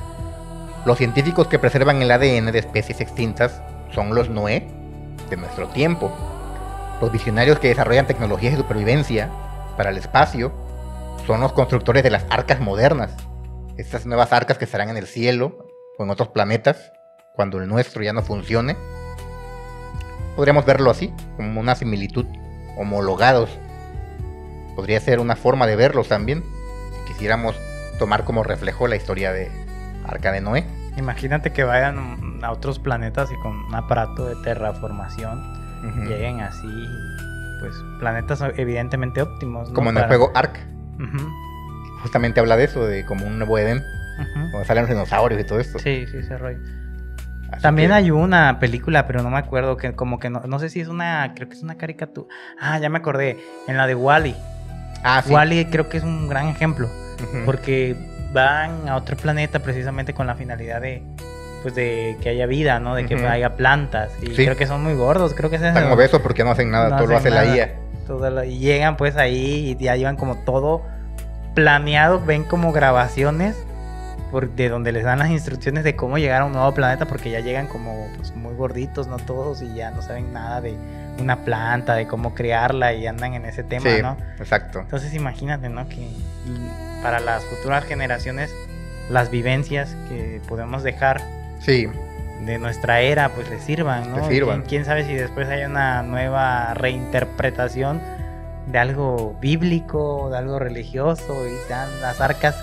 Los científicos que preservan el ADN de especies extintas son los Noé de nuestro tiempo. Los visionarios que desarrollan tecnologías de supervivencia para el espacio son los constructores de las arcas modernas. Estas nuevas arcas que estarán en el cielo o en otros planetas cuando el nuestro ya no funcione. Podríamos verlo así, como una similitud, homologados. Podría ser una forma de verlos también, si quisiéramos tomar como reflejo la historia de Arca de Noé. Imagínate que vayan a otros planetas y con un aparato de terraformación lleguen así, pues planetas evidentemente óptimos, ¿no? Como en el juego Ark. Uh-huh. Justamente habla de eso, de como un nuevo Edén, donde salen los dinosaurios y todo esto. Sí, ese rollo. Así También que... hay una película, pero no me acuerdo, que como que no sé si es una, creo que es una caricatura. Ah, ya me acordé, en la de Wall-E. Ah, sí. Wall-E creo que es un gran ejemplo, Ujú. porque van a otro planeta precisamente con la finalidad de, pues de que haya vida, ¿no? De que Ujú. haya plantas. Y Sí. creo que son muy gordos, creo que es Están obesos porque no hacen nada, no todo lo hace hacen la nada. IA. Y llegan pues ahí y ya llevan como todo planeado, ven como grabaciones de donde les dan las instrucciones de cómo llegar a un nuevo planeta, porque ya llegan como pues muy gorditos, no todos, y ya no saben nada de una planta, de cómo crearla, y andan en ese tema, Sí, ¿no? exacto. Entonces imagínate, ¿no? Que para las futuras generaciones las vivencias que podemos dejar Sí, de nuestra era pues les sirvan, ¿no? Les sirvan. ¿Quién sabe si después hay una nueva reinterpretación de algo bíblico, de algo religioso, y sean las arcas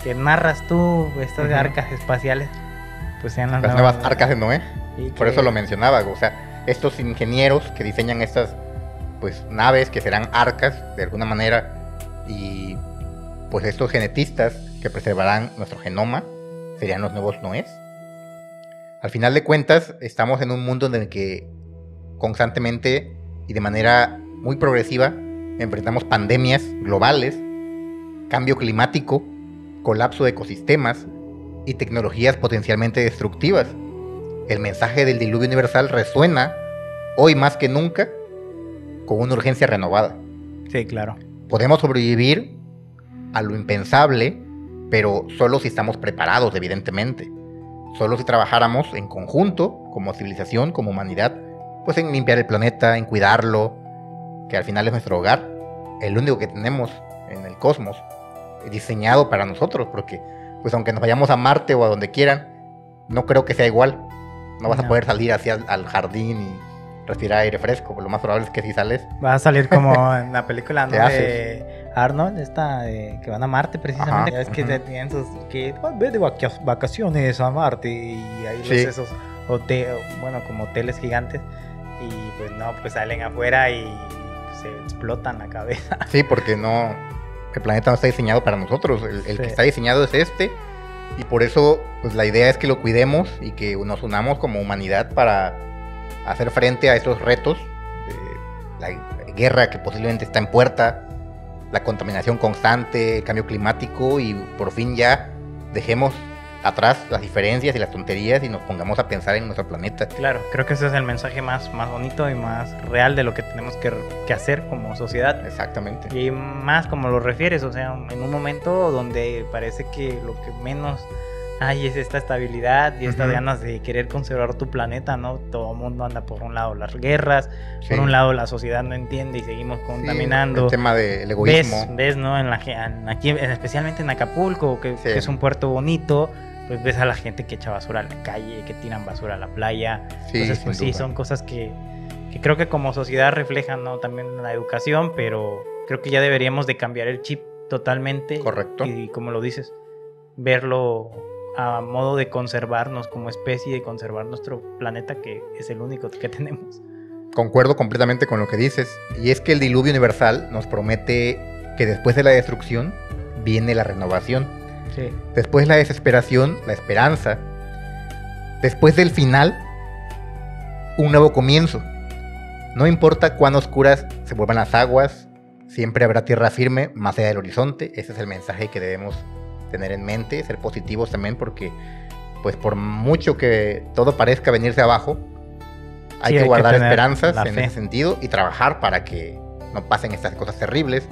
que narras tú, estas Ujú. arcas espaciales, pues sean las las nuevas arcas de Noé. y Por que- eso lo mencionaba, o sea, estos ingenieros que diseñan estas pues naves que serán arcas de alguna manera, y pues estos genetistas que preservarán nuestro genoma serían los nuevos Noés. Al final de cuentas, estamos en un mundo en el que constantemente y de manera muy progresiva enfrentamos pandemias globales, cambio climático, colapso de ecosistemas y tecnologías potencialmente destructivas. El mensaje del diluvio universal resuena hoy más que nunca con una urgencia renovada. Sí, claro. Podemos sobrevivir a lo impensable, pero solo si estamos preparados, evidentemente. Solo si trabajáramos en conjunto, como civilización, como humanidad, pues en limpiar el planeta, en cuidarlo, que al final es nuestro hogar, el único que tenemos en el cosmos, diseñado para nosotros, porque pues aunque nos vayamos a Marte o a donde quieran, no creo que sea igual. No vas a No. poder salir hacia al jardín y respirar aire fresco, lo más probable es que si sales, Va a salir como en la película, ¿no? ¿Qué De Arnold, que van a Marte precisamente. Ajá, Ya ves que ujú. tienen sus, que ve de vacaciones a Marte, y ahí Sí. esos bueno, como hoteles gigantes, y pues no, pues salen afuera y se explotan la cabeza. sí, porque no, el planeta no está diseñado para nosotros, el que Sí. está diseñado es este, y por eso pues la idea es que lo cuidemos y que nos unamos como humanidad para hacer frente a estos retos, la guerra que posiblemente está en puerta, la contaminación constante, el cambio climático, y por fin ya dejemos atrás las diferencias y las tonterías y nos pongamos a pensar en nuestro planeta. Claro, creo que ese es el mensaje más bonito y más real de lo que tenemos que hacer como sociedad. Exactamente. Y más como lo refieres, o sea, en un momento donde parece que lo que menos hay es esta estabilidad y estas Ujú. ganas de querer conservar tu planeta, ¿no? Todo el mundo anda por un lado las guerras, Sí. por un lado la sociedad no entiende y seguimos Sí, contaminando. el tema del egoísmo. Ves, ¿no? Aquí, especialmente en Acapulco, que Sí. es un puerto bonito, pues ves a la gente que echa basura a la calle, que tiran basura a la playa. Sí, Entonces, sin pues sí, duda. son cosas que creo que como sociedad reflejan, ¿no? También la educación, pero creo que ya deberíamos de cambiar el chip totalmente. Correcto. Y como lo dices, verlo a modo de conservarnos como especie, de conservar nuestro planeta, que es el único que tenemos. Concuerdo completamente con lo que dices, y es que el diluvio universal nos promete que después de la destrucción viene la renovación, Sí. después la desesperación, la esperanza, después del final, un nuevo comienzo. No importa cuán oscuras se vuelvan las aguas, siempre habrá tierra firme más allá del horizonte. Ese es el mensaje que debemos tener en mente, ser positivos también, porque pues por mucho que todo parezca venirse abajo, hay que guardar esperanzas en ese sentido y trabajar para que no pasen estas cosas terribles.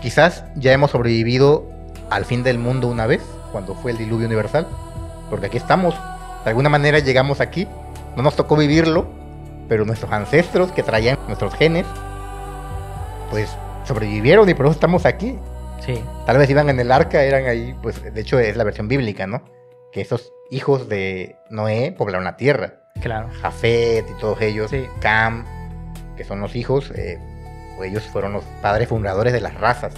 Quizás ya hemos sobrevivido al fin del mundo una vez, cuando fue el diluvio universal, porque aquí estamos, de alguna manera llegamos aquí, no nos tocó vivirlo, pero nuestros ancestros que traían nuestros genes, pues sobrevivieron y por eso estamos aquí. Sí. Tal vez iban en el arca, eran ahí, pues de hecho es la versión bíblica, ¿no? Que esos hijos de Noé poblaron la tierra. Claro. Jafet y todos ellos, sí. Cam, que son los hijos, ellos fueron los padres fundadores de las razas.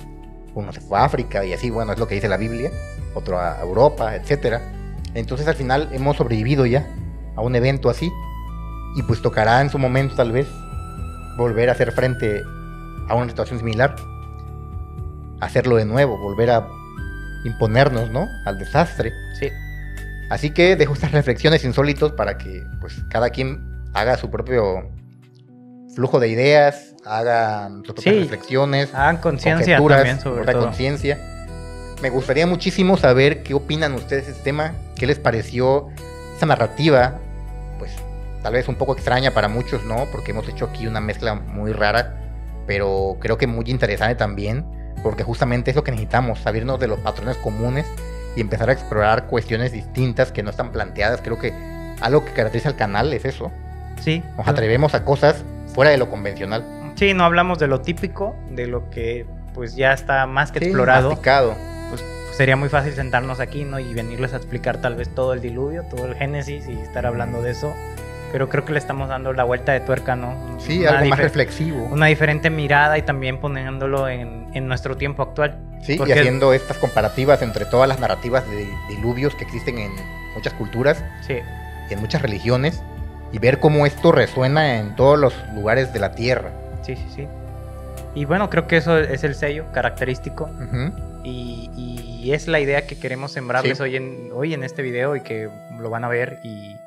Uno se fue a África y así, bueno, es lo que dice la Biblia, otro a Europa, etcétera. Entonces al final hemos sobrevivido ya a un evento así y pues tocará en su momento tal vez volver a hacer frente a una situación similar, hacerlo de nuevo, volver a imponernos, ¿no?, al desastre. Sí. Así que dejo estas reflexiones insólitos para que pues cada quien haga su propio flujo de ideas, haga sus propias reflexiones, hagan conciencia también sobre todo. Conciencia. Me gustaría muchísimo saber qué opinan ustedes de este tema, qué les pareció esa narrativa, pues tal vez un poco extraña para muchos, ¿no? Porque hemos hecho aquí una mezcla muy rara, pero creo que muy interesante también, porque justamente es lo que necesitamos, salirnos de los patrones comunes y empezar a explorar cuestiones distintas que no están planteadas. Creo que algo que caracteriza al canal es eso. Sí. Nos atrevemos a cosas fuera de lo convencional. Sí, no hablamos de lo típico, de lo que pues ya está más que explorado. Masticado. Pues sería muy fácil sentarnos aquí, ¿no? Y venirles a explicar tal vez todo el diluvio, todo el Génesis y estar hablando de eso. Pero creo que le estamos dando la vuelta de tuerca, ¿no? Sí, algo más reflexivo. Una diferente mirada y también poniéndolo en nuestro tiempo actual. Sí, y haciendo estas comparativas entre todas las narrativas de diluvios que existen en muchas culturas, sí, y en muchas religiones, y ver cómo esto resuena en todos los lugares de la Tierra. Sí, sí, sí. Y bueno, creo que eso es el sello característico. Uh-huh. Y es la idea que queremos sembrarles hoy en este video y que lo van a ver y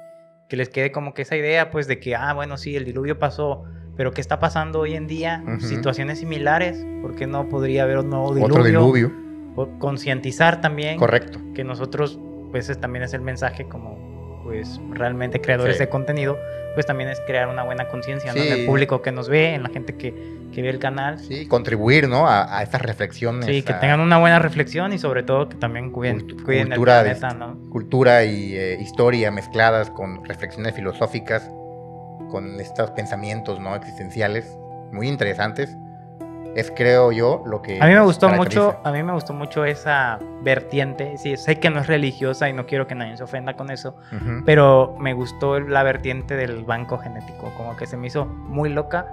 que les quede como que esa idea pues de que, bueno, sí, el diluvio pasó, pero ¿qué está pasando hoy en día? Uh-huh. Situaciones similares, ¿por qué no podría haber un nuevo diluvio? Otro diluvio. Concientizar también. Correcto. Que nosotros, pues también es el mensaje como, pues, realmente creadores de contenido, pues también es crear una buena conciencia, ¿no? En el público que nos ve, en la gente que ve el canal. Sí, contribuir, ¿no? A estas reflexiones. Sí, que tengan una buena reflexión y sobre todo que también cuiden el planeta, ¿no? Cultura y historia mezcladas con reflexiones filosóficas, con estos pensamientos, ¿no?, existenciales, muy interesantes. Es, creo yo, lo que a mí me gustó mucho esa vertiente. Sí, sé que no es religiosa y no quiero que nadie se ofenda con eso, uh-huh, pero me gustó la vertiente del banco genético, como que se me hizo muy loca,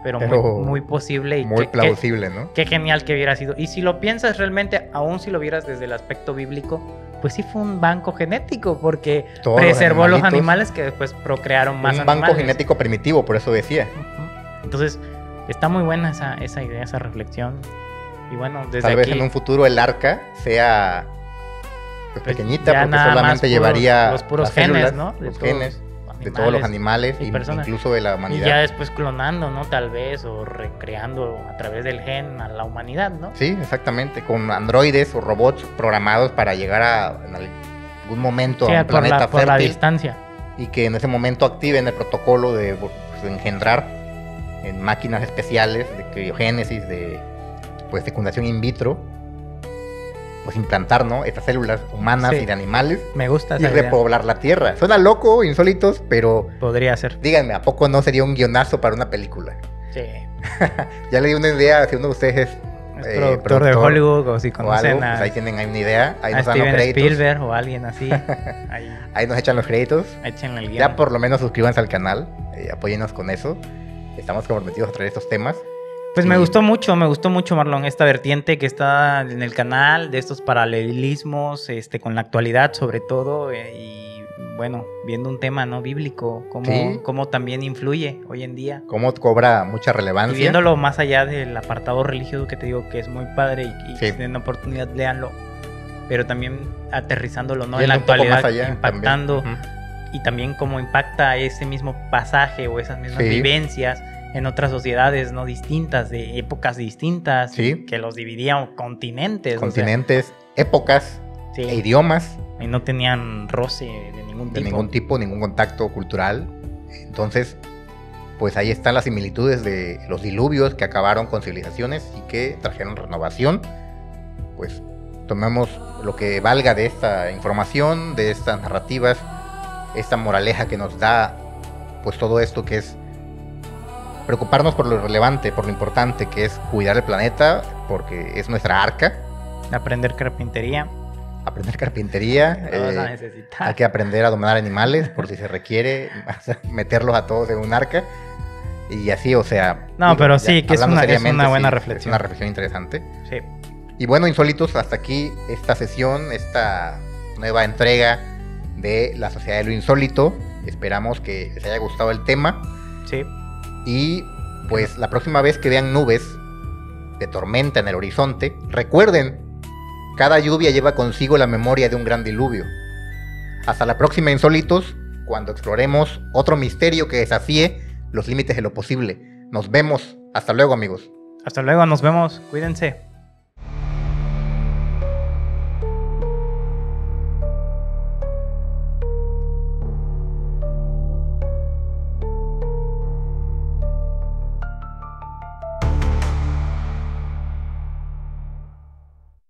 pero muy posible y muy plausible, ¿no? Qué genial que hubiera sido. Y si lo piensas realmente, aún si lo vieras desde el aspecto bíblico, pues sí fue un banco genético, porque todos preservó los animales que después procrearon más animales. Un banco genético primitivo, por eso decía. Uh-huh. Entonces está muy buena esa idea, esa reflexión. Y bueno, desde tal vez en un futuro el arca sea pues pequeñita, porque solamente llevaría los puros genes, ¿no? Los genes de todos los animales y incluso de la humanidad. Y ya después clonando, ¿no? Tal vez, o recreando a través del gen a la humanidad, ¿no? Sí, exactamente, con androides o robots programados para llegar en algún momento a un planeta fértil. Por la distancia. Y que en ese momento activen el protocolo de engendrar en máquinas especiales de criogénesis, de pues fecundación in vitro, pues implantar, ¿no?, estas células humanas y de animales. Me gusta esa y repoblar la Tierra. Suena loco, insólitos, pero podría ser. Díganme, ¿a poco no sería un guionazo para una película? Sí. Ya le di una idea, si uno de ustedes es productor de Hollywood, o si conocen pues ahí tienen una idea, ahí a nos dan los Steven créditos. Spielberg o alguien así. Ahí nos echan los créditos. Échenle el guión. Ya por lo menos suscríbanse al canal, apóyennos con eso. Estamos comprometidos a traer estos temas. Pues me gustó mucho, Marlon, esta vertiente que está en el canal, de estos paralelismos con la actualidad sobre todo, y bueno, viendo un tema no bíblico, cómo también influye hoy en día. Cómo cobra mucha relevancia. Y viéndolo más allá del apartado religioso, que te digo que es muy padre y si tienen oportunidad, léanlo, pero también aterrizándolo, ¿no?, en la actualidad, impactando. Uh-huh. y también cómo impacta ese mismo pasaje o esas mismas Sí. vivencias en otras sociedades no distintas, de épocas distintas, Sí. que los dividían continentes. Continentes, épocas, O sea, e sí, idiomas, y no tenían roce de ningún de tipo. ningún tipo, ningún contacto cultural. Entonces, pues ahí están las similitudes de los diluvios que acabaron con civilizaciones y que trajeron renovación. Pues tomemos lo que valga de esta información, de estas narrativas, esta moraleja que nos da pues todo esto, que es preocuparnos por lo relevante, por lo importante, que es cuidar el planeta, porque es nuestra arca. Aprender carpintería. Aprender carpintería, Lo vas a necesitar. hay que aprender a dominar animales por si se requiere, meterlos a todos en un arca. Y así, o sea... No, pero sí, que es hablando una seriamente, buena sí, reflexión. Es una reflexión interesante. Sí. Y bueno, insólitos, hasta aquí esta sesión, esta nueva entrega de La Sociedad de lo Insólito. Esperamos que les haya gustado el tema. Sí. Y pues la próxima vez que vean nubes de tormenta en el horizonte, recuerden, cada lluvia lleva consigo la memoria de un gran diluvio. Hasta la próxima, insólitos, cuando exploremos otro misterio que desafíe los límites de lo posible. Nos vemos. Hasta luego, amigos. Hasta luego, nos vemos. Cuídense.